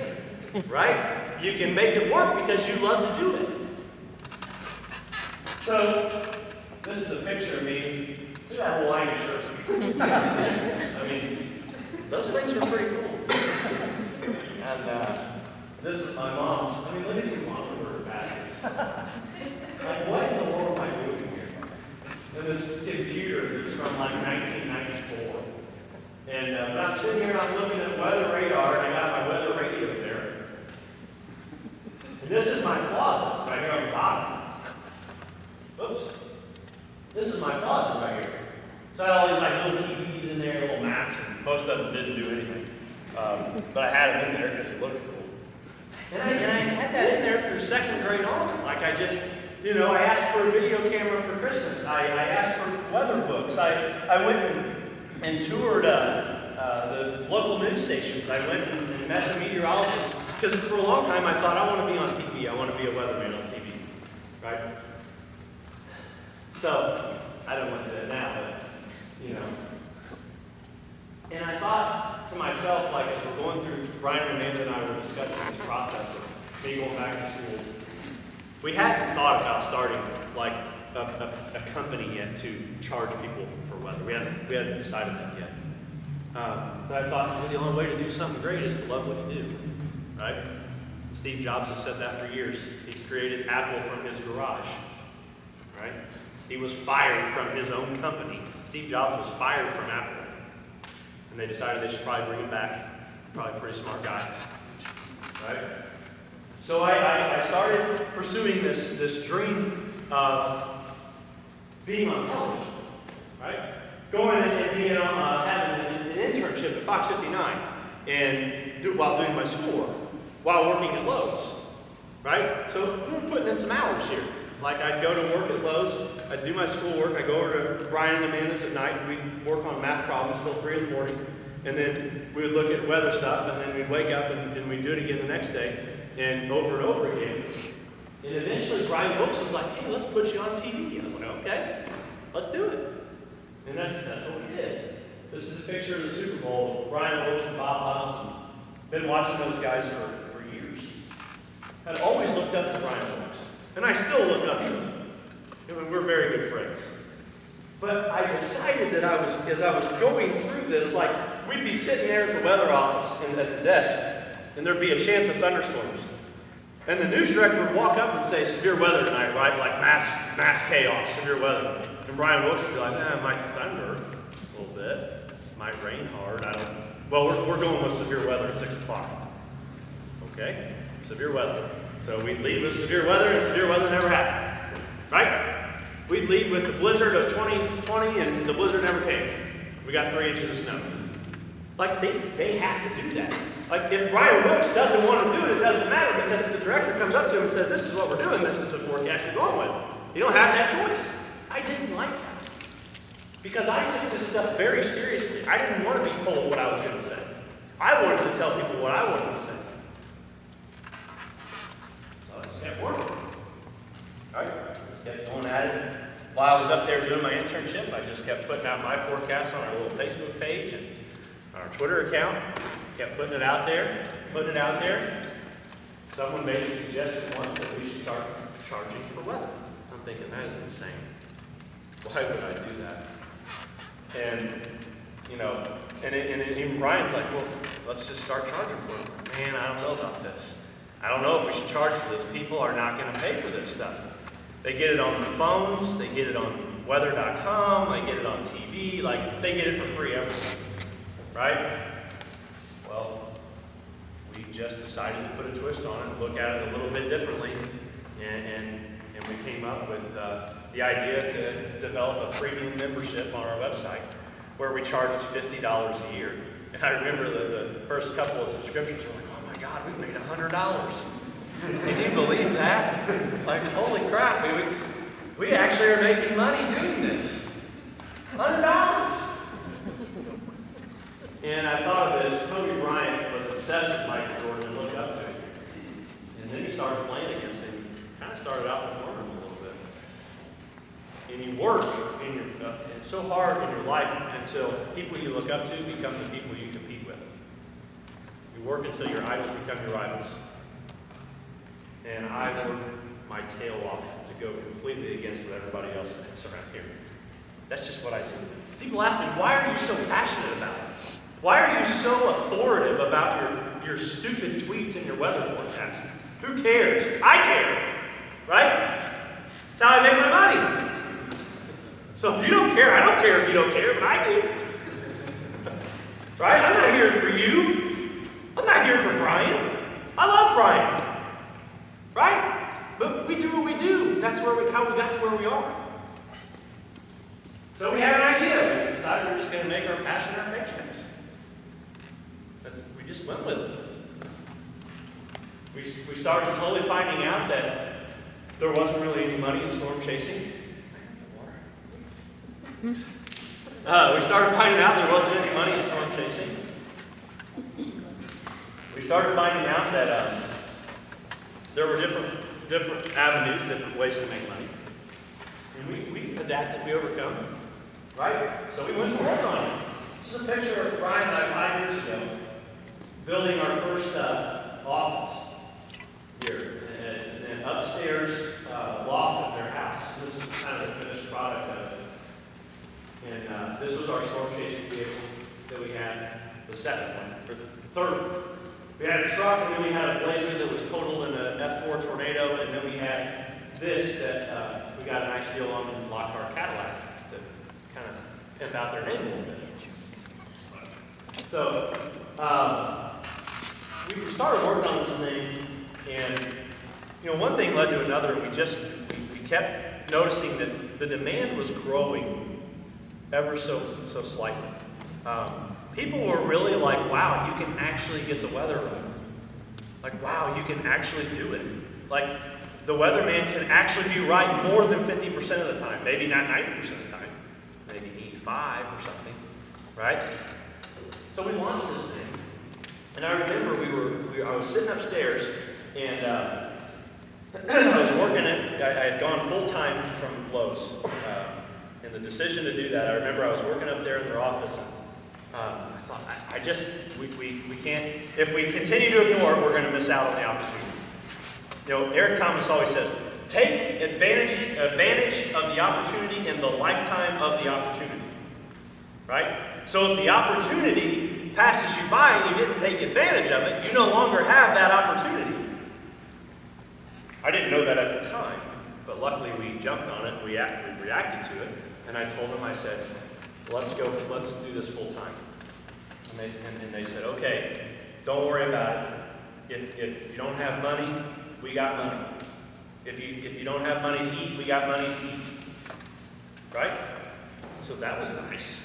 B: right? You can make it work because you love to do it. So, this is a picture of me. See that Hawaiian shirt? I mean, those things were pretty cool. And this is my mom's. I mean, look at these laundry baskets. Like, what in the world am I doing here? And this computer that's from like 1994. And but I'm sitting here and I'm looking at weather radar, and I got my weather radio there. And this is my closet right here on the bottom. Oops. This is my closet right here. So I had all these like little TVs in there, little maps, and most of them didn't do anything. But I had them in there because it looked cool. And I had that in there through second grade on. Like I just, you know, I asked for a video camera for Christmas. I asked for weather books. I went and toured the local news stations. I went and met the meteorologists, because for a long time I thought, I want to be on TV, I want to be a weatherman on TV, right? So, I don't want to do that now, but, you know. And I thought to myself, like as we're going through, Brian and Amanda and I were discussing this process of me going back to school, we hadn't thought about starting like a company yet to charge people for weather. We hadn't decided that yet. But I thought, well, the only way to do something great is to love what you do, right? Steve Jobs has said that for years. He created Apple from his garage, right? He was fired from his own company. Steve Jobs was fired from Apple. And they decided they should probably bring him back. Probably a pretty smart guy, right? So I started pursuing this dream of being on television, right? Going and being having an internship at Fox 59 and while doing my schoolwork, while working at Lowe's, right? So we were putting in some hours here. Like I'd go to work at Lowe's, I'd do my schoolwork, I'd go over to Brian and Amanda's at night, and we'd work on math problems till 3 in the morning, and then we would look at weather stuff, and then we'd wake up and we'd do it again the next day, and over again. And eventually Brian Wilkes was like, hey, let's put you on TV. I was like, okay, let's do it. And that's what we did. This is a picture of the Super Bowl with Brian Wilkes and Bob Hunt. Been watching those guys for years. I'd always looked up to Brian Wilkes. And I still look up to him. I mean, we're very good friends. But I decided that as I was going through this, like, we'd be sitting there at the weather office and at the desk, and there'd be a chance of thunderstorms. And the news director would walk up and say, severe weather tonight, right? Like mass chaos, severe weather. And Brian Wilkes would be like, it might thunder a little bit. Might rain hard. Well, we're going with severe weather at 6 o'clock. Okay? Severe weather. So we'd lead with severe weather, and severe weather never happened. Right? We'd lead with the blizzard of 2020, and the blizzard never came. We got 3 inches of snow. Like, they have to do that. Like, if Brian Wilkes doesn't want to do it, it doesn't matter, because if the director comes up to him and says, this is what we're doing, this is the forecast you're going with, you don't have that choice. I didn't like that. Because I took this stuff very seriously. I didn't want to be told what I was going to say. I wanted to tell people what I wanted to say. So I just kept working. All right? Just kept going at it. While I was up there doing my internship, I just kept putting out my forecasts on our little Facebook page and on our Twitter account. Kept putting it out there, putting it out there. Someone made a suggestion once that we should start charging for weather. I'm thinking, that is insane. Why would I do that? And, you know, and even Brian's like, well, let's just start charging for it. Man, I don't know about this. I don't know if we should charge for this. People are not going to pay for this stuff. They get it on their phones, they get it on weather.com, they get it on TV, like, they get it for free everywhere. Right? Well, we just decided to put a twist on it and look at it a little bit differently. And we came up with the idea to develop a premium membership on our website where we charge $50 a year. And I remember the first couple of subscriptions were like, oh my God, we've made $100. Can you believe that? Like, holy crap, we actually are making money doing this. $100. And I thought of this. Kobe Bryant was obsessed with Michael Jordan and looked up to him. And then he started playing against him. Kind of started out performing a little bit. And you work it's so hard in your life until people you look up to become the people you compete with. You work until your idols become your rivals. And I worked my tail off to go completely against what everybody else thinks around here. That's just what I do. People ask me, why are you so passionate about it? Why are you so authoritative about your stupid tweets and your weather forecast? Who cares? I care, right? That's how I make my money. So if you don't care, I don't care if you don't care, but I do. Right? I'm not here for you. I'm not here for Brian. I love Brian. Right? But we do what we do. That's how we got to where we are. So we had an idea. We decided we're just going to make our passion our paychecks. We just went with it. We started slowly finding out that there wasn't really any money in storm chasing. We started finding out there wasn't any money in storm chasing. We started finding out that there were different avenues, different ways to make money. And we adapted, we overcome, right? So we went to work on it. This is a picture of Brian and I 5 years ago, building our first office here. And then upstairs loft of their house. This is kind of the finished product of it. And this was our storm chasing vehicle that we had, the second one, or the third one. We had a truck, and then we had a Blazer that was totaled in an F4 tornado, and then we had this that we got a nice deal on from Lockhart Cadillac to kind of pimp out their name a little bit. So we started working on this thing, and one thing led to another, and we kept noticing that the demand was growing ever so slightly. People were really like, wow, you can actually get the weather right. Like, wow, you can actually do it. Like, the weatherman can actually be right more than 50% of the time. Maybe not 90% of the time. Maybe 85 or something, right? So we launched this thing. And I remember I was sitting upstairs, and I was working it. I had gone full-time from Lowe's. And the decision to do that, I remember I was working up there in their office. I thought, we can't, if we continue to ignore it, we're going to miss out on the opportunity. Eric Thomas always says, take advantage of the opportunity in the lifetime of the opportunity. Right? So if the opportunity passes you by and you didn't take advantage of it, you no longer have that opportunity. I didn't know that at the time, but luckily we jumped on it, we reacted to it, and I told them, I said, let's do this full time. And they said, okay, don't worry about it. If you don't have money, we got money. If you don't have money to eat, we got money to eat. Right? So that was nice.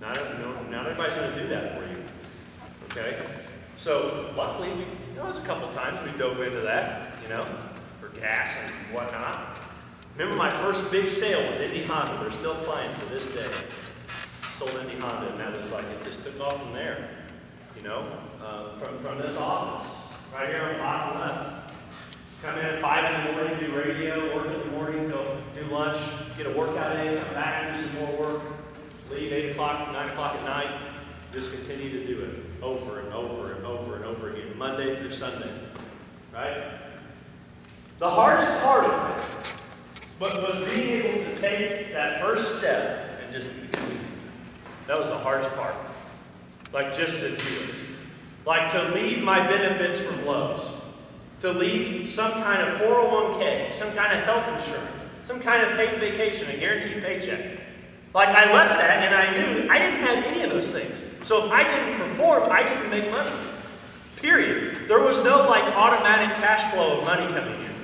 B: Not everybody's going to do that for you. Okay? So luckily, there was a couple times we dove into that, for gas and whatnot. Remember my first big sale was Indy Honda. They're still clients to this day. Sold Indy Honda, and that was like, it just took off from there. From this office, right here on the bottom left. Come in at 5 in the morning, do radio, work in the morning, go do lunch, get a workout in, come back, do some more work, leave 8 o'clock, 9 o'clock at night, just continue to do it over and over and over and over again, Monday through Sunday, right? The hardest part of it was being able to take that first step and just, that was the hardest part. Like just to do it. Like to leave my benefits from Lowe's. To leave some kind of 401k, some kind of health insurance, some kind of paid vacation, a guaranteed paycheck. Like I left that and I knew I didn't have any of those things. So if I didn't perform, I didn't make money. Period. There was no like automatic cash flow of money coming in.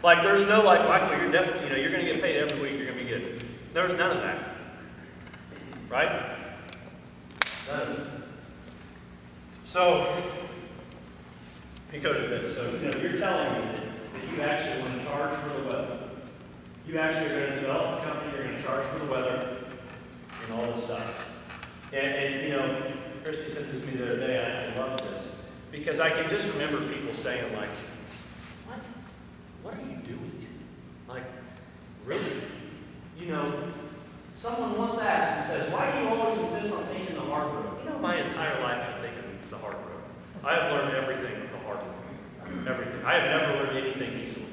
B: Like there's no like, Michael, you're definitely, you're going to get paid every week, you're going to be good. There was none of that. Right? None of it. So, we go to this. So, you're telling me that you actually want to charge for the weather. You actually are going to develop a company, you're going to charge for the weather and all this stuff. And Christy said this to me the other day, and I love this. Because I can just remember people saying, like, what are you doing? Like, really? Someone once asked and says, why do you always insist on taking the hard road? My entire life I've taken the hard road. I have learned everything the hard way. Everything. I have never learned anything easily.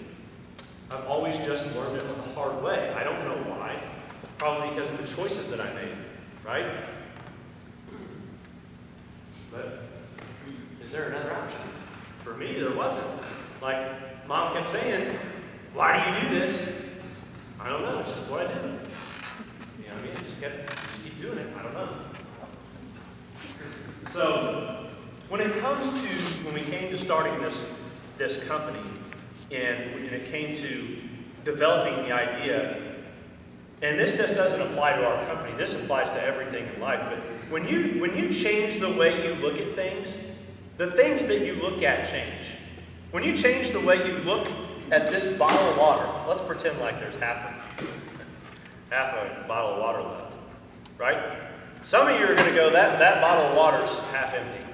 B: I've always just learned it the hard way. I don't know why. Probably because of the choices that I made, right? But is there another option? For me, there wasn't. Like, Mom kept saying, why do you do this? I don't know. It's just what I do. You know what I mean? Just keep doing it. I don't know. So, when we came to starting this company, and when it came to developing the idea, and this just doesn't apply to our company, this applies to everything in life, but when you change the way you look at things, the things that you look at change. When you change the way you look at this bottle of water, let's pretend like there's half a bottle of water left. right? Some of you are going to go, that bottle of water's half empty.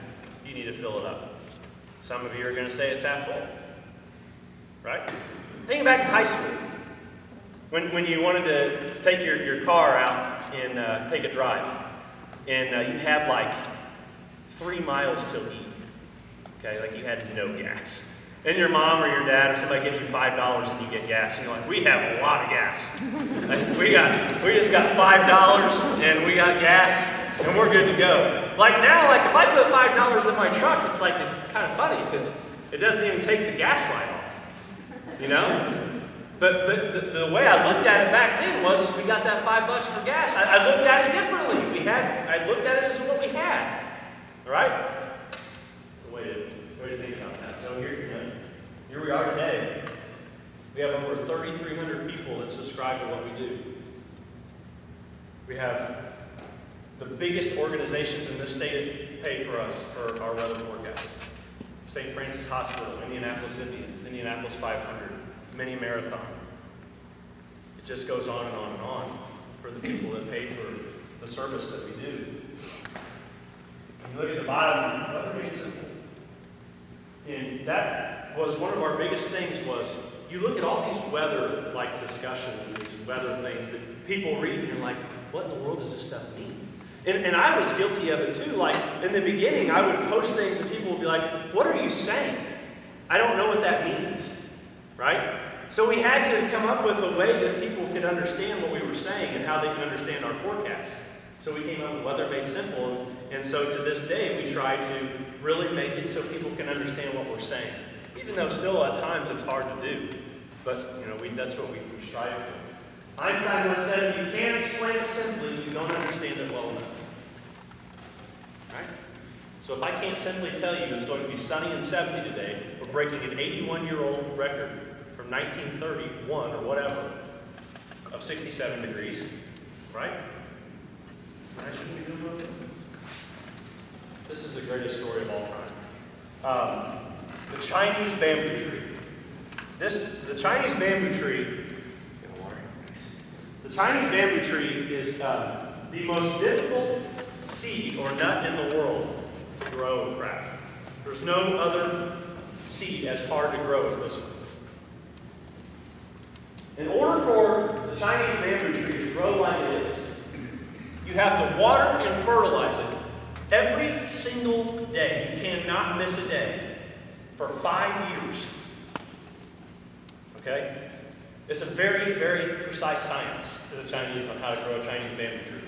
B: You need to fill it up. Some of you are going to say it's half full, right? Think back in high school, when you wanted to take your car out and take a drive, and you had like 3 miles till E, okay? Like you had no gas. And your mom or your dad or somebody gives you $5 and you get gas, and you're like, we have a lot of gas. Like, we just got $5 and we got gas and we're good to go. Like now, like if I put $5 in my truck, it's like, it's kind of funny because it doesn't even take the gas light off, you know? But the way I looked at it back then was we got that $5 for gas. I looked at it differently. I looked at it as what we had, all right? The way to think about that. So here we are today. We have over 3,300 people that subscribe to what we do. We have the biggest organizations in this state that pay for us for our weather forecast. St. Francis Hospital, Indianapolis Indians, Indianapolis 500, Mini Marathon. It just goes on and on and on for the people that pay for the service that we do. You look at the bottom, weather made simple. And that was one of our biggest things was, you look at all these weather discussions and these weather things that people read and you're like, what in the world does this stuff mean? And I was guilty of it too. Like in the beginning, I would post things and people would be like, what are you saying? I don't know what that means, right? So we had to come up with a way that people could understand what we were saying and how they can understand our forecasts. So we came up with Weather Made Simple, and so to this day we try to really make it so people can understand what we're saying. Even though still at times it's hard to do, but that's what we strive for. Einstein once said, if you can't explain it simply, you don't understand it well enough. Right? So if I can't simply tell you it's going to be sunny and 70 today, we're breaking an 81-year-old record from 1931 or whatever of 67 degrees, right? I shouldn't be doing that. This is the greatest story of all time. The Chinese bamboo tree. The Chinese bamboo tree. The Chinese bamboo tree is the most difficult seed or nut in the world to grow and craft. There's no other seed as hard to grow as this one. In order for the Chinese bamboo tree to grow like it is, you have to water and fertilize it every single day. You cannot miss a day for 5 years. Okay? It's a very, very precise science to the Chinese on how to grow a Chinese bamboo tree.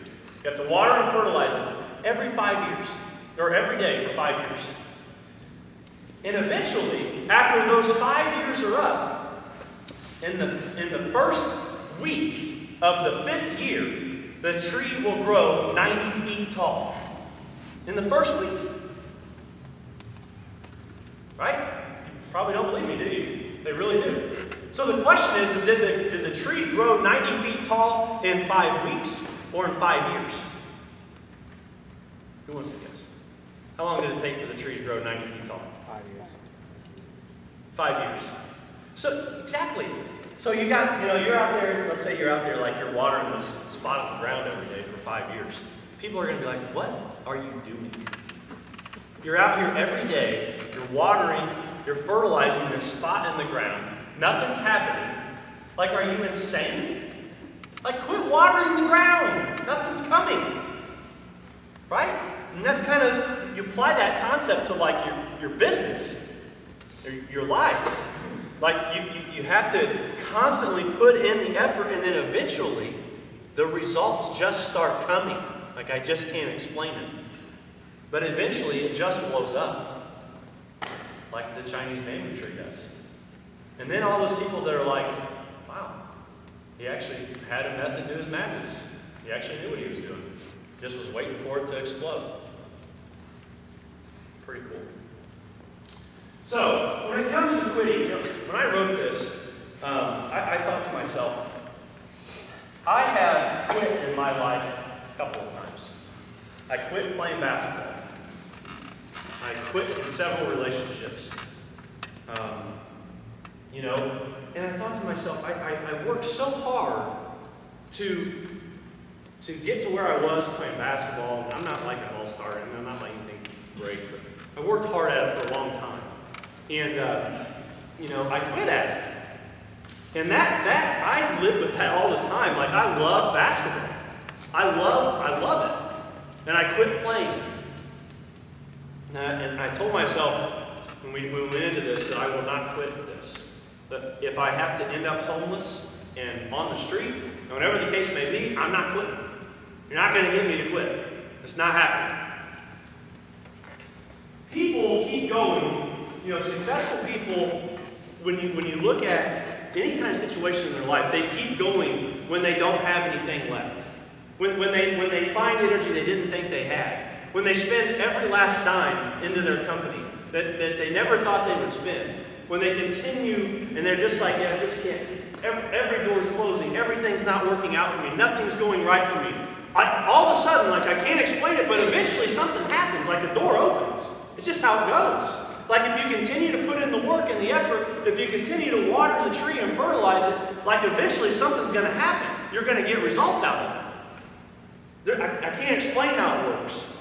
B: You have to water and fertilize it every 5 years, or every day for 5 years. And eventually, after those 5 years are up, in the first week of the 5th year, the tree will grow 90 feet tall. In the first week. Right? You probably don't believe me, do you? They really do. So the question is did the tree grow 90 feet tall in 5 weeks or in 5 years? Who wants to guess? How long did it take for the tree to grow 90 feet tall?
C: 5 years.
B: 5 years. So, exactly. So you're out there, let's say you're out there like you're watering this spot on the ground every day for 5 years. People are going to be like, what are you doing? You're out here every day, you're watering, you're fertilizing this spot in the ground. Nothing's happening. Like, are you insane? Like, quit watering the ground. Nothing's coming. Right? And that's kind of, you apply that concept to like your business, your life. Like, you have to constantly put in the effort, and then eventually the results just start coming. Like, I just can't explain it. But eventually it just blows up, like the Chinese bamboo tree does. And then all those people that are like, wow, he actually had a method to his madness. He actually knew what he was doing. Just was waiting for it to explode. Pretty cool. So, when it comes to quitting, when I wrote this, I thought to myself, I have quit in my life a couple of times. I quit playing basketball. I quit in several relationships. And I thought to myself, I worked so hard to to get to where I was playing basketball, I'm not like an all-star, and I'm not like anything great, but I worked hard at it for a long time. And, I quit at it. And that I live with that all the time. Like, I love basketball. I love it. And I quit playing. And I told myself, when we went into this, that I will not quit this. That if I have to end up homeless and on the street, and whatever the case may be, I'm not quitting. You're not going to get me to quit. It's not happening. People keep going. Successful people, when you look at any kind of situation in their life, they keep going when they don't have anything left. When they find energy they didn't think they had. When they spend every last dime into their company that they never thought they would spend. When they continue and they're just like, yeah, I just can't. Every door's closing. Everything's not working out for me. Nothing's going right for me. All of a sudden, like, I can't explain it, but eventually something happens, like a door opens. It's just how it goes. Like, if you continue to put in the work and the effort, if you continue to water the tree and fertilize it, like, eventually something's going to happen. You're going to get results out of it. I can't explain how it works.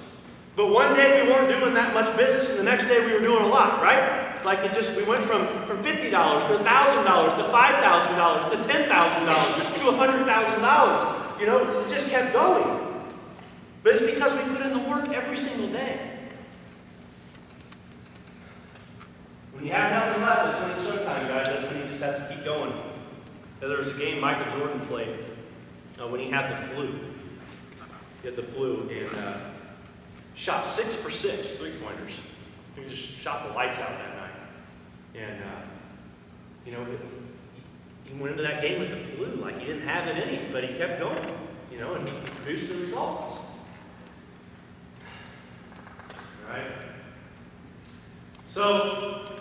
B: But one day we weren't doing that much business, and the next day we were doing a lot, right? Like, we went from $50 to $1,000 to $5,000 to $10,000 to $100,000. It just kept going. But it's because we put in the work every single day. When you have nothing left, that's when it's showtime, guys. That's when you just have to keep going. There was a game Michael Jordan played when he had the flu. He had the flu and shot 6 for 6 3-pointers. He just shot the lights out that night. And, he went into that game with the flu. Like, he didn't have it in him, but he kept going, and he produced the results. All right? So,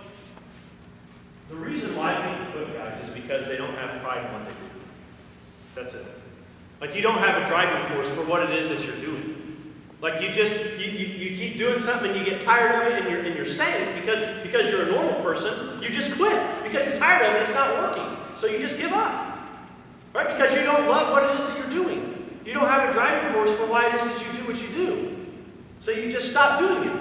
B: the reason why people quit, guys, is because they don't have pride in what they do. That's it. Like, you don't have a driving force for what it is that you're doing. Like, you keep doing something and you get tired of it and you're saying because you're a normal person, you just quit because you're tired of it and it's not working. So you just give up. Right? Because you don't love what it is that you're doing. You don't have a driving force for why it is that you do what you do. So you just stop doing it.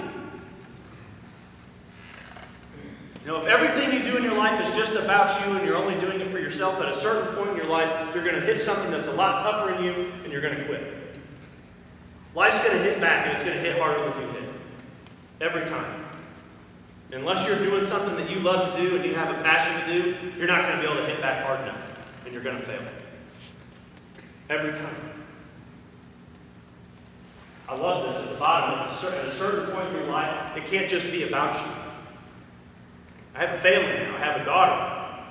B: If everything you do in your life is just about you and you're only doing it for yourself, at a certain point in your life, you're going to hit something that's a lot tougher than you and you're going to quit. Life's going to hit back and it's going to hit harder than you hit. Every time. Unless you're doing something that you love to do and you have a passion to do, you're not going to be able to hit back hard enough and you're going to fail. Every time. I love this at the bottom. At a certain point in your life, it can't just be about you. I have a family now. I have a daughter.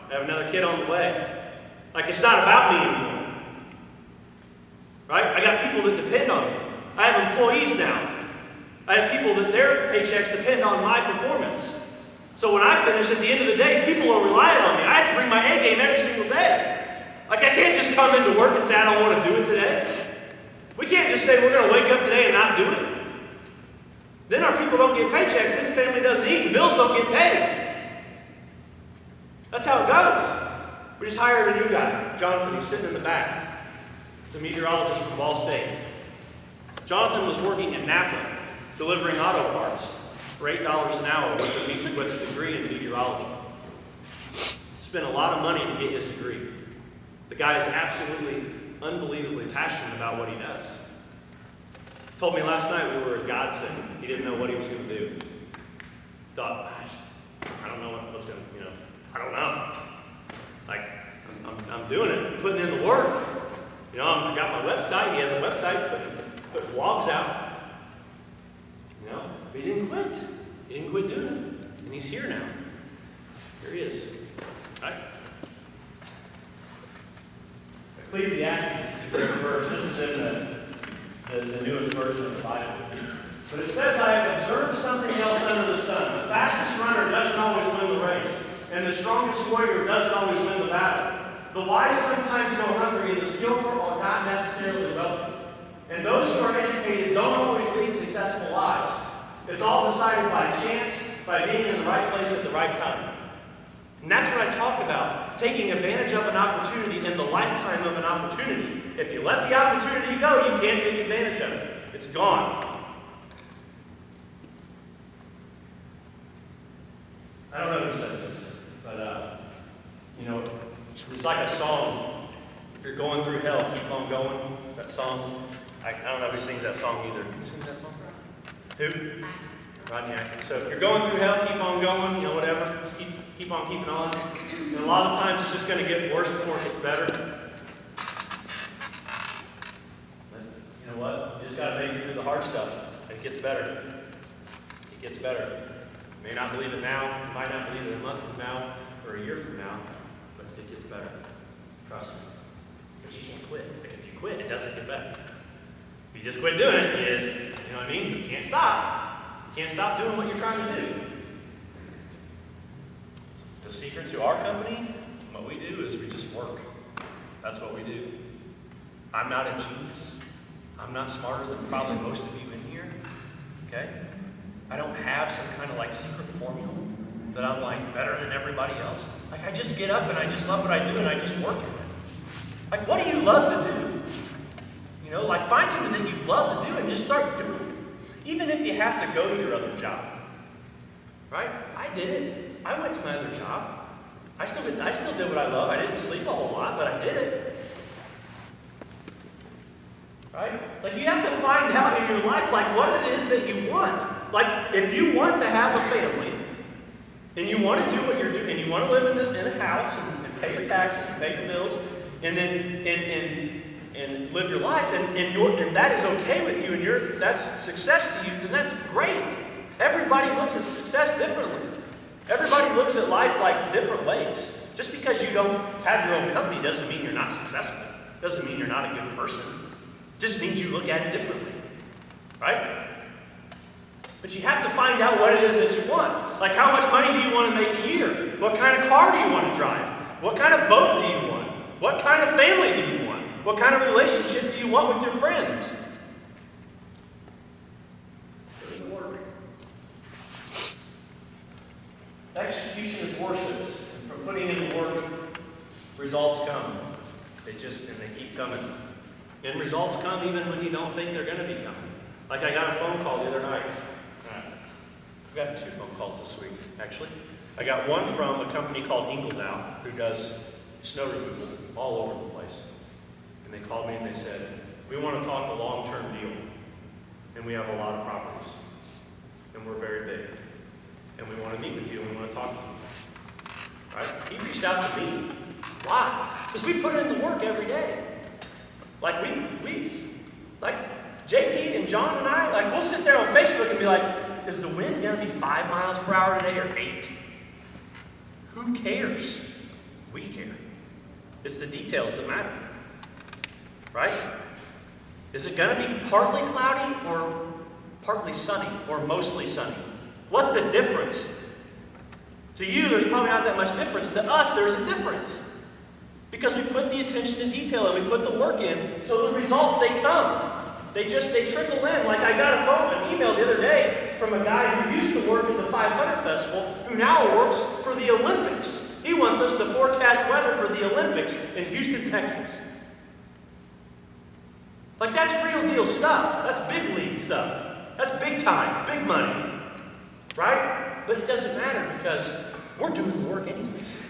B: I have another kid on the way. Like, it's not about me anymore. Right? I got people that depend on me. I have employees now. I have people that their paychecks depend on my performance. So when I finish, at the end of the day, people are relying on me. I have to bring my A game every single day. Like, I can't just come into work and say, I don't want to do it today. We can't just say we're going to wake up today and not do it. Then our people don't get paychecks, then the family doesn't eat, and bills don't get paid. That's how it goes. We just hired a new guy, Jonathan. He's sitting in the back. He's a meteorologist from Ball State. Jonathan was working in Napa, delivering auto parts for $8 an hour with a degree in meteorology. Spent a lot of money to get his degree. The guy is absolutely, unbelievably passionate about what he does. Told me last night we were at godsend. He didn't know what he was going to do. Thought, I don't know what's going to, I don't know. Like, I'm doing it, putting in the work. I got my website. He has a website, put blogs out. But he didn't quit. He didn't quit doing it. And he's here now. Here he is. Right? Ecclesiastes is a great verse. This is in the newest version of the Bible. But it says, I have observed something else under the sun. The fastest runner doesn't always win the race. And the strongest warrior doesn't always win the battle. The wise sometimes go hungry, and the skillful are not necessarily wealthy. And those who are educated don't always lead successful lives. It's all decided by chance, by being in the right place at the right time. And that's what I talk about, taking advantage of an opportunity in the lifetime of an opportunity. If you let the opportunity go, you can't take advantage of it. It's gone. I don't know who said this, but, it's like a song. If you're going through hell, keep on going. That song. I don't know who sings that song either. Who sings that song? Who? Rodney Atkins. So if you're going through hell, keep on going, whatever. Just keep on keeping on. And a lot of times it's just going to get worse before it gets better. But you know what? You just got to make it through the hard stuff. And it gets better. It gets better. You may not believe it now. You might not believe it a month from now or a year from now. But it gets better. Trust me. But you can't quit. If you quit, it doesn't get better. If you just quit doing it, you know what I mean? You can't stop. You can't stop doing what you're trying to do. The secret to our company, what we do is we just work. That's what we do. I'm not a genius. I'm not smarter than probably most of you in here. Okay? I don't have some kind of like secret formula that I'm like better than everybody else. Like I just get up and I just love what I do and I just work at it. Like what do you love to do? Like find something that you love to do and just start doing it. Even if you have to go to your other job. Right? I did it. I went to my other job. I still did what I love. I didn't sleep a whole lot, but I did it. Right? Like you have to find out in your life like what it is that you want. Like if you want to have a family and you want to do what you're doing and you want to live in a house and pay your taxes and pay your bills and then and live your life and that is okay with you and that's success to you, then that's great. Everybody looks at success differently. Everybody looks at life like different ways. Just because you don't have your own company doesn't mean you're not successful. Doesn't mean you're not a good person. Just means you look at it differently. Right? But you have to find out what it is that you want. Like how much money do you want to make a year? What kind of car do you want to drive? What kind of boat do you want? What kind of family do you want? What kind of relationship do you want with your friends? Put in the work. Execution is worship. And from putting in the work, results come. They keep coming. And results come even when you don't think they're going to be coming. Like I got a phone call the other night. I've gotten 2 phone calls this week, actually. I got one from a company called Ingledow, who does snow removal all over the place. And they called me and they said, we want to talk a long-term deal. And we have a lot of properties. And we're very big. And we want to meet with you and we want to talk to you. Right? He reached out to me. Why? Because we put in the work every day. Like like JT and John and I, like we'll sit there on Facebook and be like, is the wind going to be 5 miles per hour today or 8? Who cares? We care. It's the details that matter. Right? Is it going to be partly cloudy or partly sunny or mostly sunny? What's the difference? To you, there's probably not that much difference. To us, there's a difference. Because we put the attention to detail and we put the work in, so the results, they come. They trickle in. Like I got an email the other day from a guy who used to work at the 500 Festival, who now works for the Olympics. He wants us to forecast weather for the Olympics in Houston, Texas. Like that's real deal stuff. That's big league stuff. That's big time, big money. Right? But it doesn't matter because we're doing the work anyways.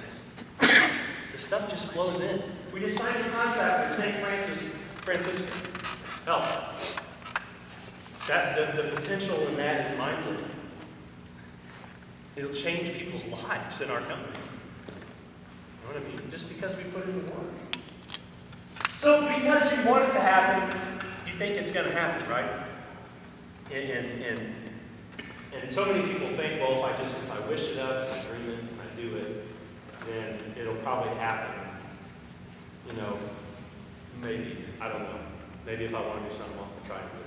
B: The stuff just flows in. We just signed a contract with St. Franciscan Health. The potential in that is mind-blowing. It'll change people's lives in our company. You know what I mean? Just because we put in the work. So because you want it to happen, you think it's going to happen, right? And so many people think, well, if I wish it up, if I dream it, if I do it, then it'll probably happen. Maybe. I don't know. Maybe if I want to do something, I'll try and do it.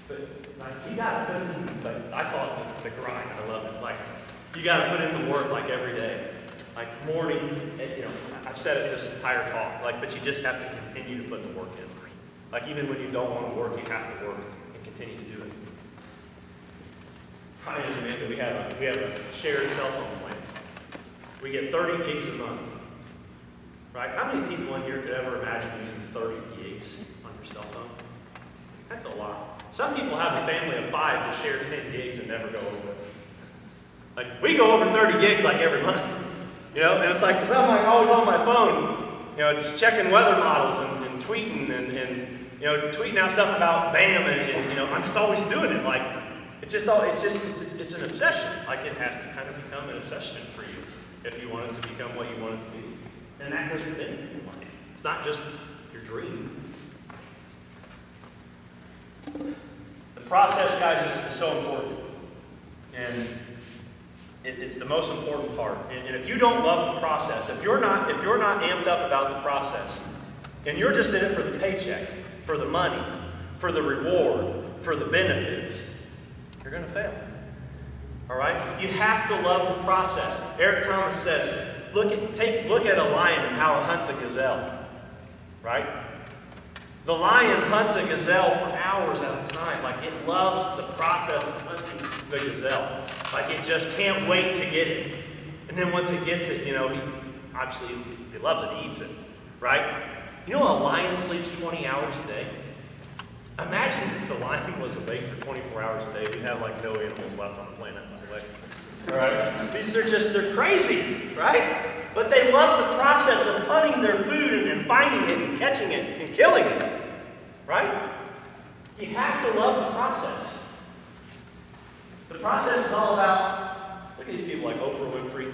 B: But like, you got to put in, like, I call it the grind. I love it. Like, you got to put in the work, like, every day. Like, morning, I've said it this entire talk, like, but you just have to continue to put the work in. Like, even when you don't want to work, you have to work and continue to do it. Ryan and Amanda, we have a shared cell phone plan. We get 30 gigs a month. Right? How many people in here could ever imagine using 30 gigs on your cell phone? That's a lot. Some people have a family of 5 that share 10 gigs and never go over it. Like, we go over 30 gigs like every month. You know, and it's like, because I'm like always on my phone, you know, just checking weather models and tweeting and you know, tweeting out stuff about BAM and you know, I'm just always doing it. Like, it's an obsession. Like, it has to kind of become an obsession for you if you want it to become what you want it to be. And that goes with anything in life. It's not just your dream. The process, guys, is so important. And it's the most important part. And if you don't love the process, if you're not amped up about the process, and you're just in it for the paycheck, for the money, for the reward, for the benefits, you're going to fail. All right? You have to love the process. Eric Thomas says, look at a lion and how it hunts a gazelle. Right? The lion hunts a gazelle for hours at a time. Like, it loves the process of hunting the gazelle. Like, it just can't wait to get it. And then once it gets it, you know, he loves it, he eats it. Right? You know a lion sleeps 20 hours a day? Imagine if the lion was awake for 24 hours a day. We'd have like no animals left on the planet, by the way. All right? They're crazy, right? But they love the process of hunting their food and finding it and catching it and killing it. Right? You have to love the process. The process is all about, look at these people like Oprah Winfrey,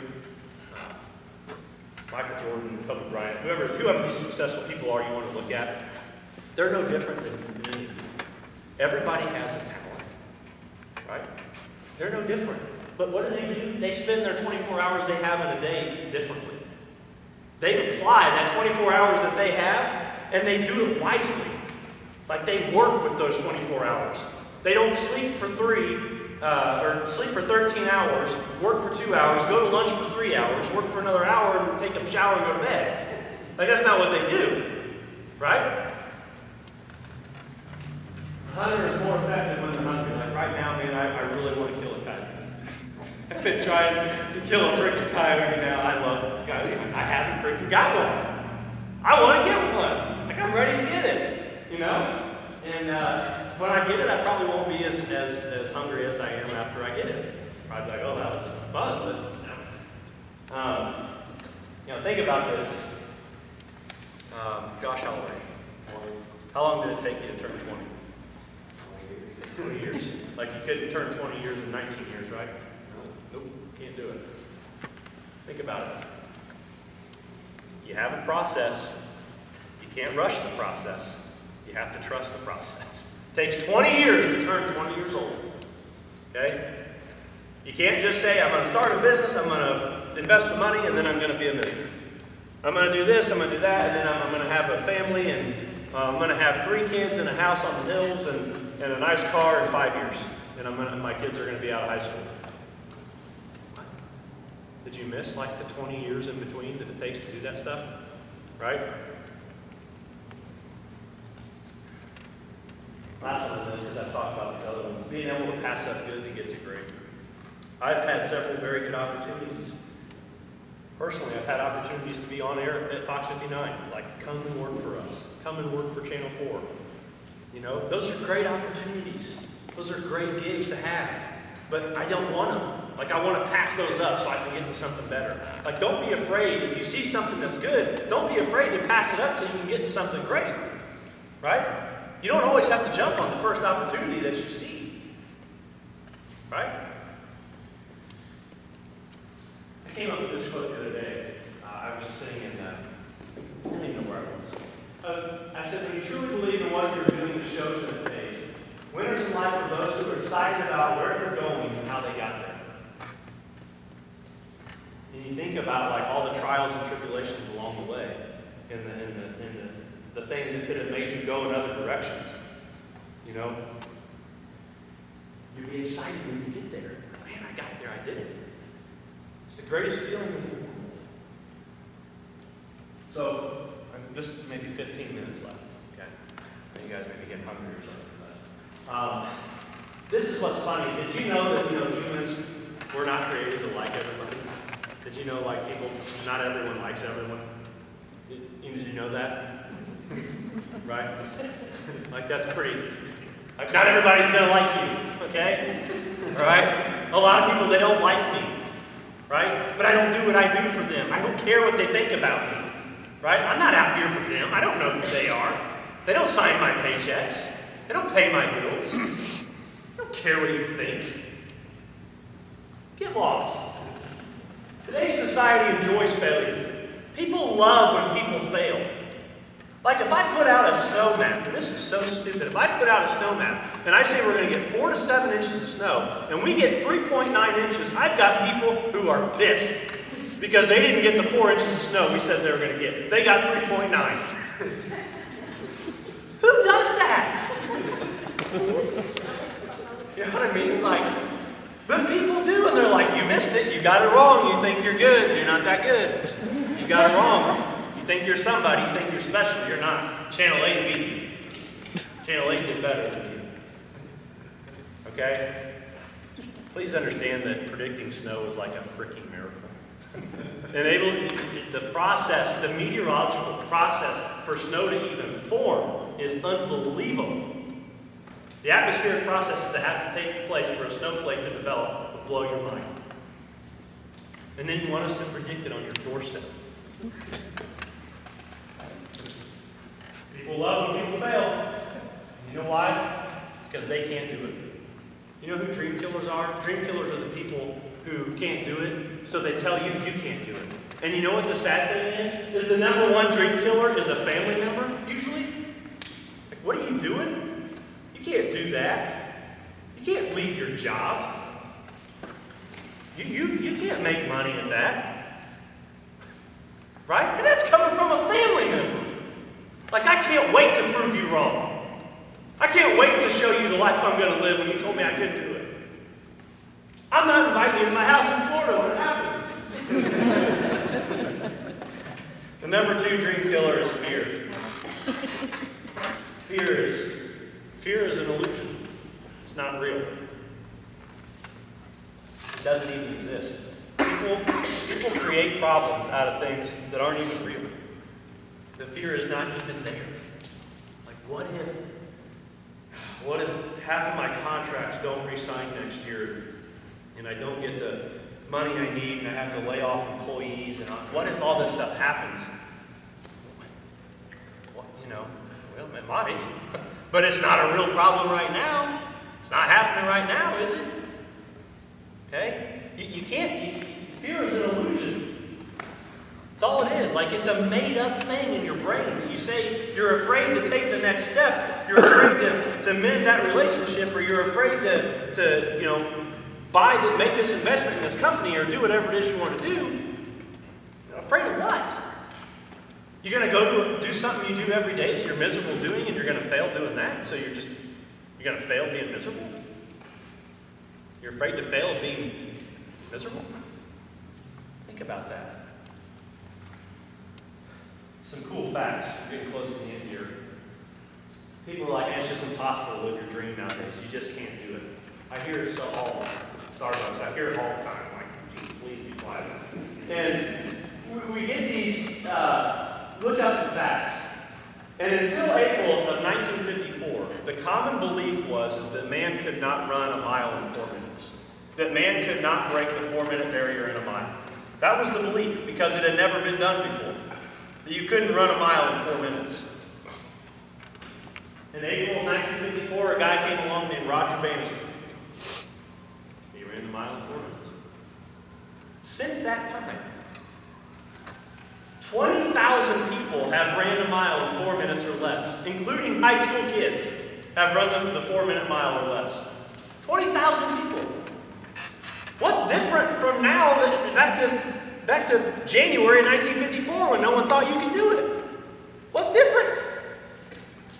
B: Michael Jordan, Kobe Bryant, whoever these successful people are you want to look at, they're no different than any of you. Everybody has a talent. Right? They're no different. But what do? They spend their 24 hours they have in a day differently. They apply that 24 hours that they have, and they do it wisely. Like, they work with those 24 hours. They don't sleep for 13 hours, work for 2 hours, go to lunch for 3 hours, work for another hour, and take a shower and go to bed. Like, that's not what they do. Right? A hunter is more effective when they're hungry. Like, right now, man, I really want to kill a coyote. I've been trying to kill a freaking coyote now. I love coyote. I haven't freaking got one. I want to get one. Like, I'm ready to get it. You know? And when I get it, I probably won't be as hungry as I am after I get it. Probably like, oh, that was fun, but you know, think about this. Josh, how old are you? How long did it take you to turn 20? 20 years. Like, you couldn't turn 20 years in 19 years, right? Nope, can't do it. Think about it. You have a process. You can't rush the process. You have to trust the process. It takes 20 years to turn 20 years old. Okay? You can't just say, I'm going to start a business, I'm going to invest the money, and then I'm going to be a millionaire. I'm going to do this, I'm going to do that, and then I'm going to have a family, and I'm going to have 3 kids and a house on the hills and a nice car in 5 years. And my kids are going to be out of high school. Did you miss like the 20 years in between that it takes to do that stuff? Right? Last one of this, because I've talked about the other ones, being able to pass up good to get to great. I've had several very good opportunities. Personally, I've had opportunities to be on air at Fox 59, like come and work for us, come and work for Channel 4. You know, those are great opportunities. Those are great gigs to have, but I don't want them. Like, I want to pass those up so I can get to something better. Like, don't be afraid. If you see something that's good, don't be afraid to pass it up so you can get to something great. Right? You don't always have to jump on the first opportunity that you see. Right? I came up with this quote the other day. I was just sitting in, I don't even know where I was. I said, when you truly believe in what you're doing, the shows and the days, winners in life are those who are excited about where they're going and how they got there. And you think about like all the trials and tribulations along the way, and the things that could have made you go in other directions. You know, you'd be excited when you get there. Man, I got there, I did it. It's the greatest feeling in the world. So, just maybe 15 minutes left. Okay, you guys may be getting hungry or something. But this is what's funny. Did you know that humans were not created to like everybody? Did you know, like, people, not everyone likes everyone? Did you know that? Right? Like, that's pretty, like, not everybody's gonna like you, okay? All right? A lot of people, they don't like me, right? But I don't do what I do for them. I don't care what they think about me, right? I'm not out here for them. I don't know who they are. They don't sign my paychecks. They don't pay my bills. I don't care what you think. Get lost. Today's society enjoys failure. People love when people fail. Like if I put out a snow map, and this is so stupid, if I put out a snow map and I say we're going to get 4 to 7 inches of snow and we get 3.9 inches, I've got people who are pissed because they didn't get the 4 inches of snow we said they were going to get. They got 3.9. Who does that? You know what I mean? Like, but people do, and they're like, you missed it, you got it wrong, you think you're good, you're not that good. You got it wrong. You think you're somebody, you think you're special, you're not. Channel 8 beat you. Channel 8 did better than you. Okay? Please understand that predicting snow is like a freaking miracle. The process, the meteorological process for snow to even form is unbelievable. The atmospheric processes that have to take place for a snowflake to develop will blow your mind. And then you want us to predict it on your doorstep. People love when people fail. You know why? Because they can't do it. You know who dream killers are? Dream killers are the people who can't do it, so they tell you you can't do it. And you know what the sad thing is? Is the number one dream killer is a family member, usually. Like, what are you doing? You can't do that. You can't leave your job. You can't make money at that. Right? And that's coming from a family member. Like, I can't wait to prove you wrong. I can't wait to show you the life I'm going to live when you told me I couldn't do it. I'm not inviting you to my house in Florida when it happens. The number 2 dream killer is fear. Fear is an illusion. It's not real. It doesn't even exist. People create problems out of things that aren't even real. The fear is not even there. Like, what if half of my contracts don't re-sign next year and I don't get the money I need and I have to lay off employees? And what if all this stuff happens? Well, well, it might. But it's not a real problem right now. It's not happening right now, is it? Okay? You can't. Fear is an illusion. That's all it is. Like, it's a made-up thing in your brain that you say you're afraid to take the next step. You're afraid to mend that relationship, or you're afraid to make this investment in this company or do whatever it is you want to do. You're afraid of what? You're going to go do something you do every day that you're miserable doing, and you're going to fail doing that, so you're going to fail being miserable? You're afraid to fail at being miserable? Think about that. Some cool facts. We're getting close to the end here. People are like, man, it's just impossible to live your dream nowadays. You just can't do it. I hear it so all the time. Starbucks, I hear it all the time. Like, geez, please be quiet. And we get these, look up some facts. And until April of 1954, the common belief was that man could not run a mile in 4 minutes. That man could not break the 4-minute barrier in a mile. That was the belief, because it had never been done before. That you couldn't run a mile in 4 minutes. In April of 1954, a guy came along named Roger Bannister. He ran a mile in 4 minutes. Since that time, 20,000 people have ran a mile in 4 minutes or less, including high school kids have run the 4-minute mile or less. 20,000 people. What's different from now back to January 1954 when no one thought you could do it? What's different?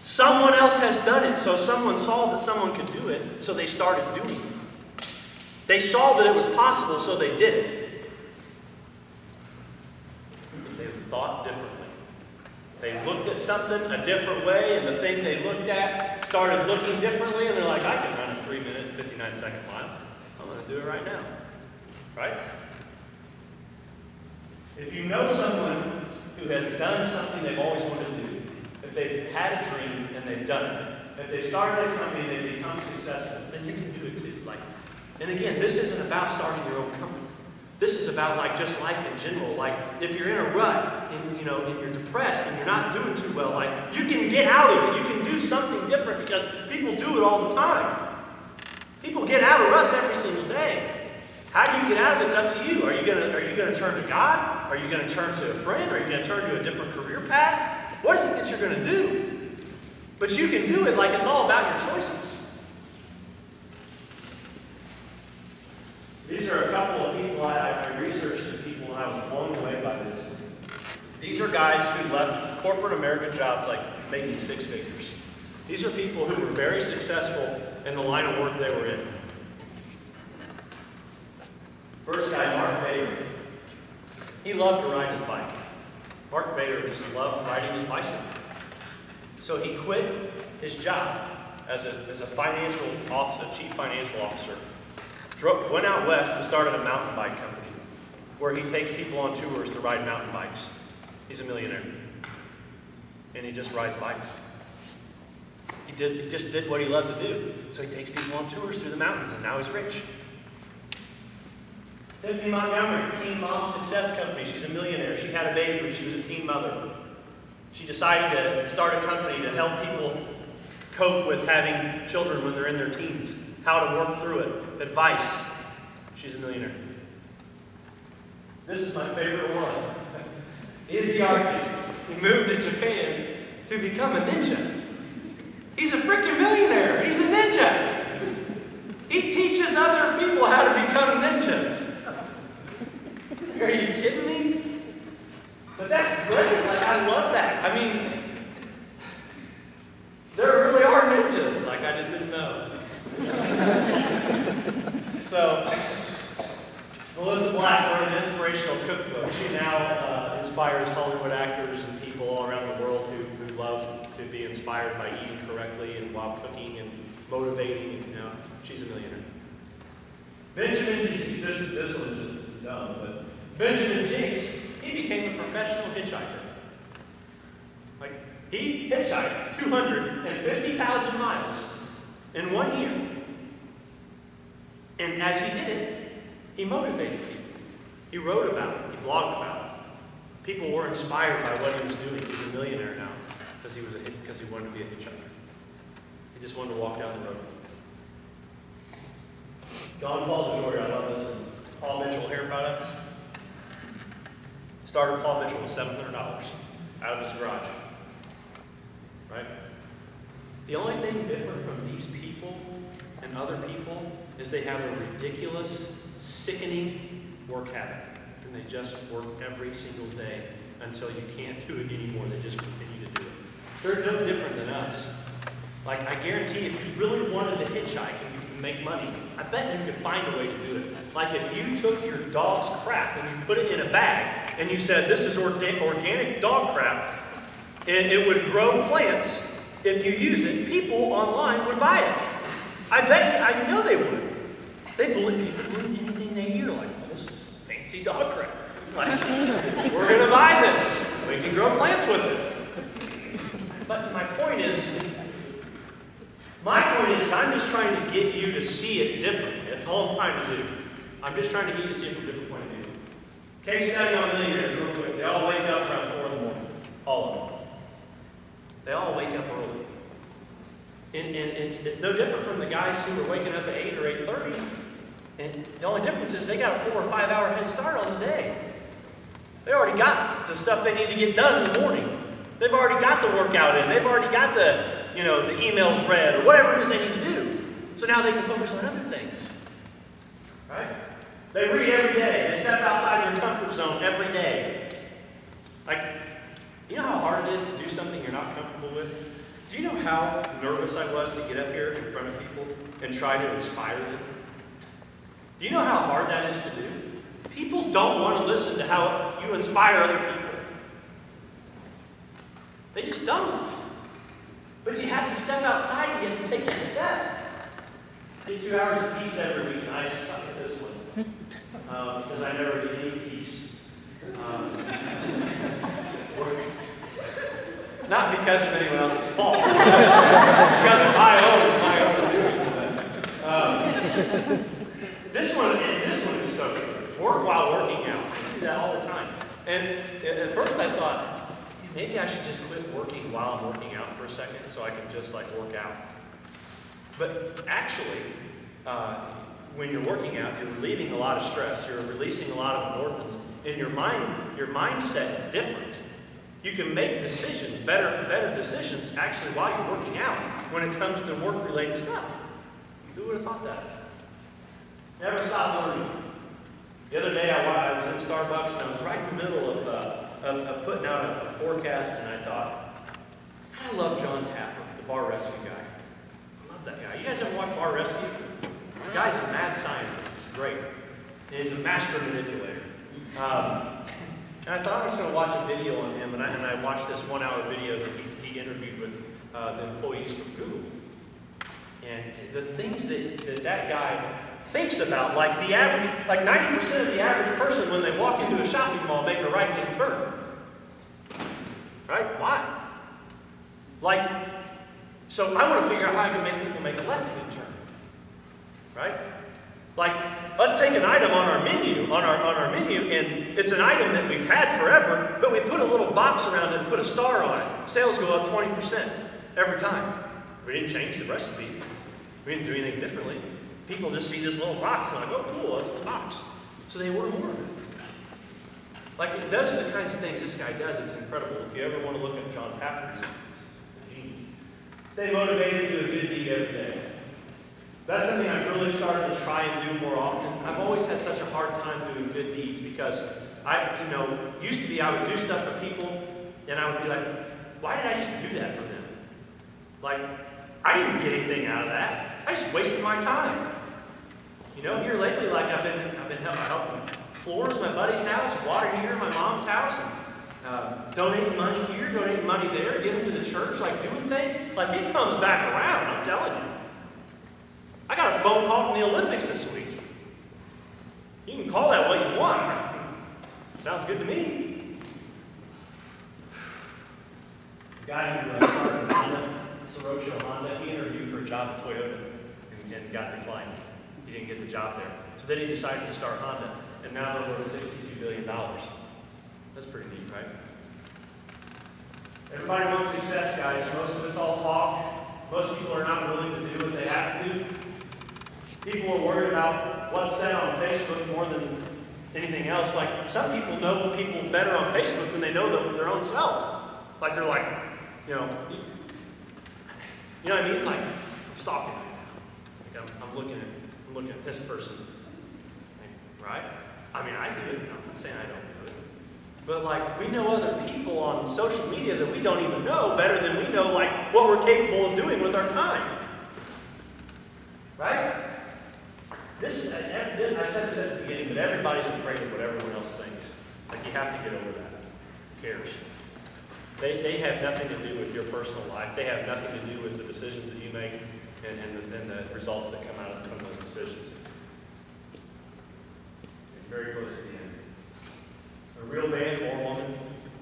B: Someone else has done it, so someone saw that someone could do it, so they started doing it. They saw that it was possible, so they did it. They thought differently. They looked at something a different way, and the thing they looked at started looking differently, and they're like, I can run a 3-minute, 59-second mile. I'm going to do it right now. Right? If you know someone who has done something they've always wanted to do, if they've had a dream and they've done it, if they've started a company and they've become successful, then you can do it too. And again, this isn't about starting your own company. This is about just life in general. If you're in a rut and you're depressed and you're not doing too well, you can get out of it. You can do something different because people do it all the time. People get out of ruts every single day. How do you get out of it? It's up to you. Are you gonna turn to God? Are you gonna turn to a friend? Are you gonna turn to a different career path? What is it that you're gonna do? But you can do it it's all about your choices. These are a couple of people I researched some people and I was blown away by this. These are guys who left corporate American jobs making six figures. These are people who were very successful in the line of work they were in. First guy, Mark Bader. He loved to ride his bike. Mark Bader just loved riding his bicycle. So he quit his job as a financial officer, chief financial officer. Went out west and started a mountain bike company where he takes people on tours to ride mountain bikes. He's a millionaire. And he just rides bikes. He just did what he loved to do. So he takes people on tours through the mountains, and now he's rich. Tiffany Montgomery, Teen Mom Success Company. She's a millionaire. She had a baby when she was a teen mother. She decided to start a company to help people cope with having children when they're in their teens. How to work through it. Advice. She's a millionaire. This is my favorite one. Izzy Arkin. He moved to Japan to become a ninja. He's a freaking millionaire. He's a ninja. He teaches other people how to become ninjas. Are you kidding me? But that's great. I love that. I mean, there really are ninjas. I just didn't know. So, Melissa Black wrote an inspirational cookbook. She now inspires Hollywood actors and people all around the world who love to be inspired by eating correctly and while cooking and motivating. She's a millionaire. Benjamin Jinks, this one's just dumb, but Benjamin Jinks, he became a professional hitchhiker. He hitchhiked 250,000 miles in 1 year. And as he did it, he motivated people. He wrote about it. He blogged about it. People were inspired by what he was doing. He's a millionaire now because he wanted to be a hitchhiker. He just wanted to walk down the road. John Paul DeJoria, I love this one. Paul Mitchell Hair Products. Started Paul Mitchell with $700 out of his garage. Right? The only thing different from these people and other people is they have a ridiculous, sickening work habit. And they just work every single day until you can't do it anymore. They just continue to do it. They're no different than us. I guarantee if you really wanted to hitchhike and you can make money, I bet you could find a way to do it. If you took your dog's crap and you put it in a bag and you said, this is organic dog crap, and it would grow plants. If you use it, people online would buy it. I know they would. They believe anything they hear, this is fancy dog crap. We're going to buy this. We can grow plants with it. But my point is, I'm just trying to get you to see it differently. That's all I'm trying to do. I'm just trying to get you to see it from a different point of view. Case study on millionaires, real quick. They all wake up around 4 in the morning. All of them. They all wake up early. And it's no different from the guys who are waking up at 8 or 8:30. And the only difference is they got a 4 or 5 hour head start on the day. They already got the stuff they need to get done in the morning. They've already got the workout in. They've already got the emails read or whatever it is they need to do. So now they can focus on other things. Right? They read every day. They step outside their comfort zone every day. You know how hard it is to do something you're not comfortable with? Do you know how nervous I was to get up here in front of people and try to inspire them? Do you know how hard that is to do? People don't want to listen to how you inspire other people. They just don't. But you have to step outside and you have to take that step. I get 2 hours of peace every week, and I suck at this one. Because I never get any peace. Not because of anyone else's fault. Because of my own doing. This one is so good. Work while working out. I do that all the time. And at first I thought, maybe I should just quit working while I'm working out for a second so I can just like work out. But actually, when you're working out, you're relieving a lot of stress. You're releasing a lot of endorphins. And your mindset is different. You can make decisions, better decisions, actually, while you're working out when it comes to work-related stuff. Who would have thought that? Never stop learning. The other day, I was in Starbucks, and I was right in the middle of putting out a forecast, and I thought, I love John Taffer, the Bar Rescue guy. I love that guy. You guys ever watch Bar Rescue? The guy's a mad scientist. He's great. And he's a master manipulator. And I thought I was going to watch a video on him, and I watched this 1-hour video that he interviewed with the employees from Google. And the things that guy thinks about, like 90% of the average person when they walk into a shopping mall make a right-hand turn. Right? Why? So I want to figure out how I can make people make a left-hand turn. Right? Let's take an item on our menu, and it's an item that we've had forever, but we put a little box around it and put a star on it. Sales go up 20% every time. We didn't change the recipe. We didn't do anything differently. People just see this little box and like, oh, cool, that's the box. So they order more of it. Those are the kinds of things this guy does. It's incredible. If you ever want to look at John Taffer, he's a genius. Stay motivated, do a good deed every day. That's something I've really started to try and do more often. I've always had such a hard time doing good deeds because used to be I would do stuff for people and I would be like, why did I used to do that for them? I didn't get anything out of that. I just wasted my time. Here lately, I've been helping floors, my buddy's house, water heater, my mom's house, and donating money here, donating money there, giving to the church, doing things. It comes back around, I'm telling you. I got a phone call from the Olympics this week. You can call that what you want. Sounds good to me. The guy who started Honda, Sorocho Honda, he interviewed for a job at Toyota and got declined. He didn't get the job there. So then he decided to start Honda, and now they're worth $62 billion. That's pretty neat, right? Everybody wants success, guys. Most of it's all talk. Most people are not willing to do what they have to do. People are worried about what's said on Facebook more than anything else. Some people know people better on Facebook than they know their own selves. They're you know what I mean? I'm stalking right now. I'm looking at this person. Right? I do it. I'm not saying I don't do it. But we know other people on social media that we don't even know better than we know what we're capable of doing with our time. Right? I said this at the beginning, but everybody's afraid of what everyone else thinks. You have to get over that. Who cares? They have nothing to do with your personal life. They have nothing to do with the decisions that you make and the results that come out from those decisions. You're very close to the end. A real man or woman,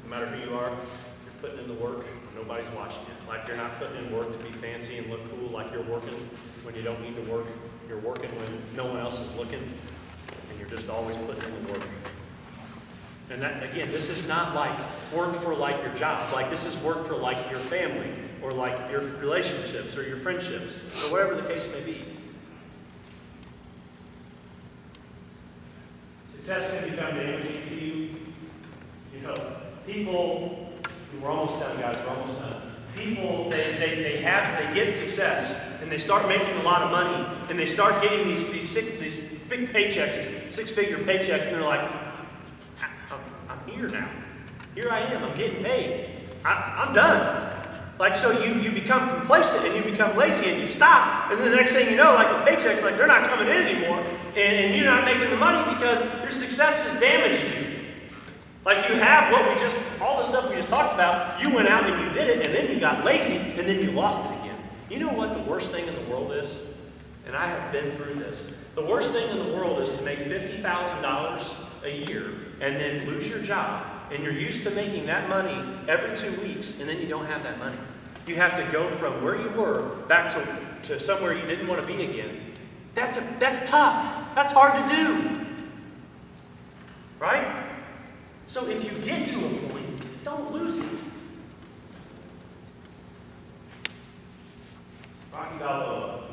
B: no matter who you are, you're putting in the work when nobody's watching you. You're not putting in work to be fancy and look cool, you're working when you don't need to work. You're working when no one else is looking, and you're just always putting in the work. And that, again, this is not work for your job. This is work for your family, or your relationships, or your friendships, or whatever the case may be. Success can become damaging to you. People, we're almost done, guys, we're almost done. People, they get success, and they start making a lot of money, and they start getting these big paychecks, these six-figure paychecks, and they're like, I'm here now. Here I am, I'm getting paid. I'm done. So you become complacent, and you become lazy, and you stop, and then the next thing you know, the paychecks, they're not coming in anymore, and you're not making the money because your success has damaged you. You have all the stuff we just talked about, you went out and you did it, and then you got lazy, and then you lost it again. You know what the worst thing in the world is? And I have been through this. The worst thing in the world is to make $50,000 a year and then lose your job, and you're used to making that money every 2 weeks, and then you don't have that money. You have to go from where you were back to somewhere you didn't want to be again. That's tough. That's hard to do. Right? So if you get to a point, don't lose it. Rocky Balboa.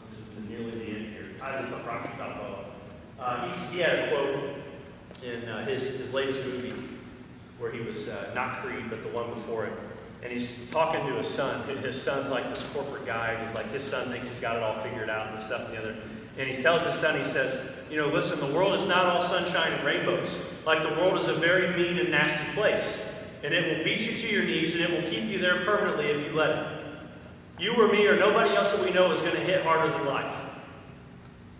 B: This is nearly the end here. I love Rocky Balboa. He had a quote in his latest movie where he was not Creed, but the one before it. And he's talking to his son. His son's like this corporate guy, and he's like, his son thinks he's got it all figured out and this stuff and the other. And he tells his son, he says, listen, the world is not all sunshine and rainbows. Like, the world is a very mean and nasty place. And it will beat you to your knees, and it will keep you there permanently if you let it. You or me or nobody else that we know is going to hit harder than life.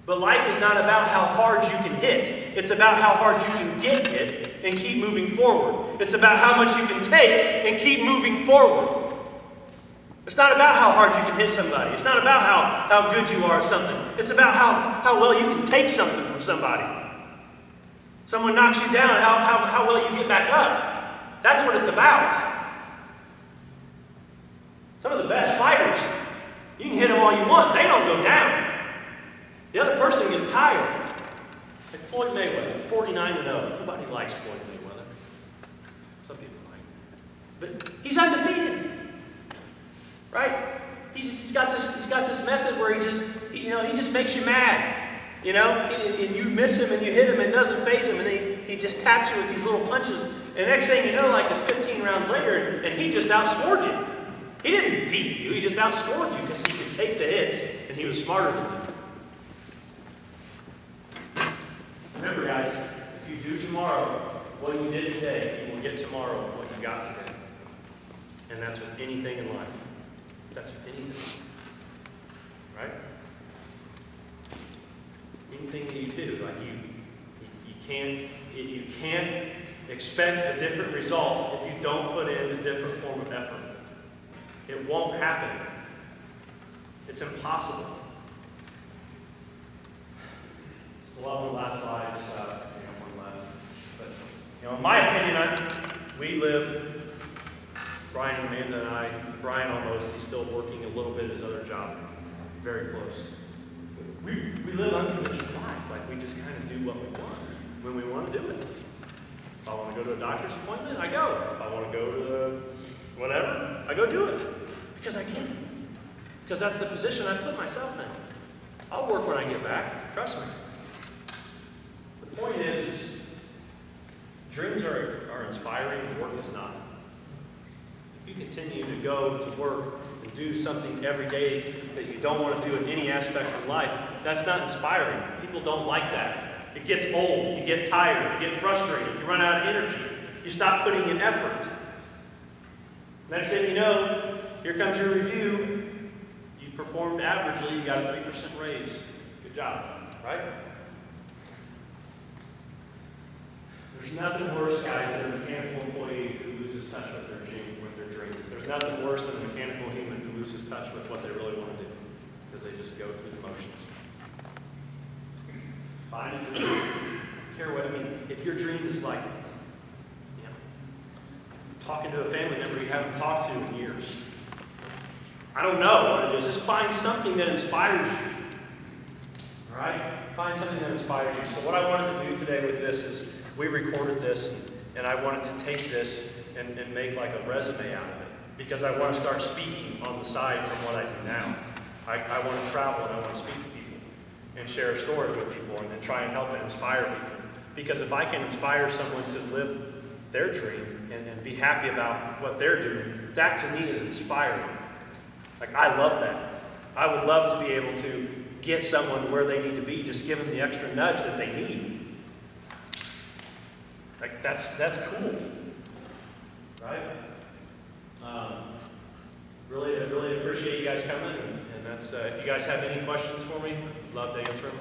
B: But life is not about how hard you can hit. It's about how hard you can get hit and keep moving forward. It's about how much you can take and keep moving forward. It's not about how hard you can hit somebody. It's not about how good you are at something. It's about how well you can take something from somebody. Someone knocks you down, how well you get back up. That's what it's about. Some of the best fighters, you can hit them all you want. They don't go down. The other person gets tired. Like Floyd Mayweather, 49-0. Nobody likes Floyd Mayweather. Some people like. But he's undefeated. Right? He's got this method where he just makes you mad. And you miss him and you hit him and it doesn't faze him, and he just taps you with these little punches. And next thing you know, like it's 15 rounds later, and he just outscored you. He didn't beat you, he just outscored you because he could take the hits and he was smarter than you. Remember, guys, if you do tomorrow what you did today, you will get tomorrow what you got today. And that's with anything in life. That's with anything. Right? Anything that you do, like you can't expect a different result if you don't put in a different form of effort. It won't happen. It's impossible. Still have one last slide. One left. But in my opinion, we live. Brian and Amanda and I. Brian almost. He's still working a little bit at his other job. Very close. We live unconventional life. Like, we just kind of do what we want when we want to do it. If I want to go to a doctor's appointment, I go. If I want to go to whatever, I go do it. Because I can. Because that's the position I put myself in. I'll work when I get back. Trust me. The point is dreams are inspiring, work is not. If you continue to go to work and do something every day that you don't want to do in any aspect of life, that's not inspiring. People don't like that. It gets old, you get tired, you get frustrated, you run out of energy, you stop putting in effort. Next thing you know, here comes your review. You performed averagely, you got a 3% raise. Good job, right? There's nothing worse, guys, than a mechanical employee who loses touch with their dream. There's nothing worse than a mechanical human who loses touch with what they really want to do because they just go through the motions. Find a dream. I don't care what I mean. If your dream is like, talking to a family member you haven't talked to in years. I don't know what it is. Just find something that inspires you. All right? Find something that inspires you. So what I wanted to do today with this is we recorded this, and I wanted to take this and make like a resume out of it because I want to start speaking on the side from what I do now. I want to travel and I want to speak to people and share a story with people and try and help and inspire people. Because if I can inspire someone to live their dream and be happy about what they're doing, that to me is inspiring. Like, I love that. I would love to be able to get someone where they need to be, just give them the extra nudge that they need. Like, that's cool. Right? Really appreciate you guys coming, and that's, if you guys have any questions for me, I'd love to answer them.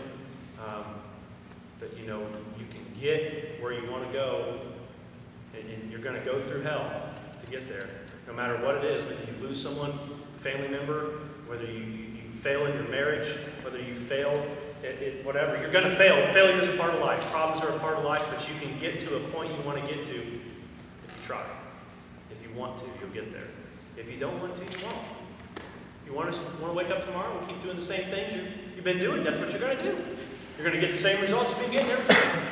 B: But you can get where you want to go, and you're going to go through hell to get there, no matter what it is. Whether you lose someone, a family member, whether you fail in your marriage, whether you fail whatever. You're going to fail. Failure is a part of life. Problems are a part of life, but you can get to a point you want to get to if you try. If you want to, you'll get there. If you don't want to, you won't. If you want to wake up tomorrow and keep doing the same things you've been doing, that's what you're going to do. You're going to get the same results you've been getting every time.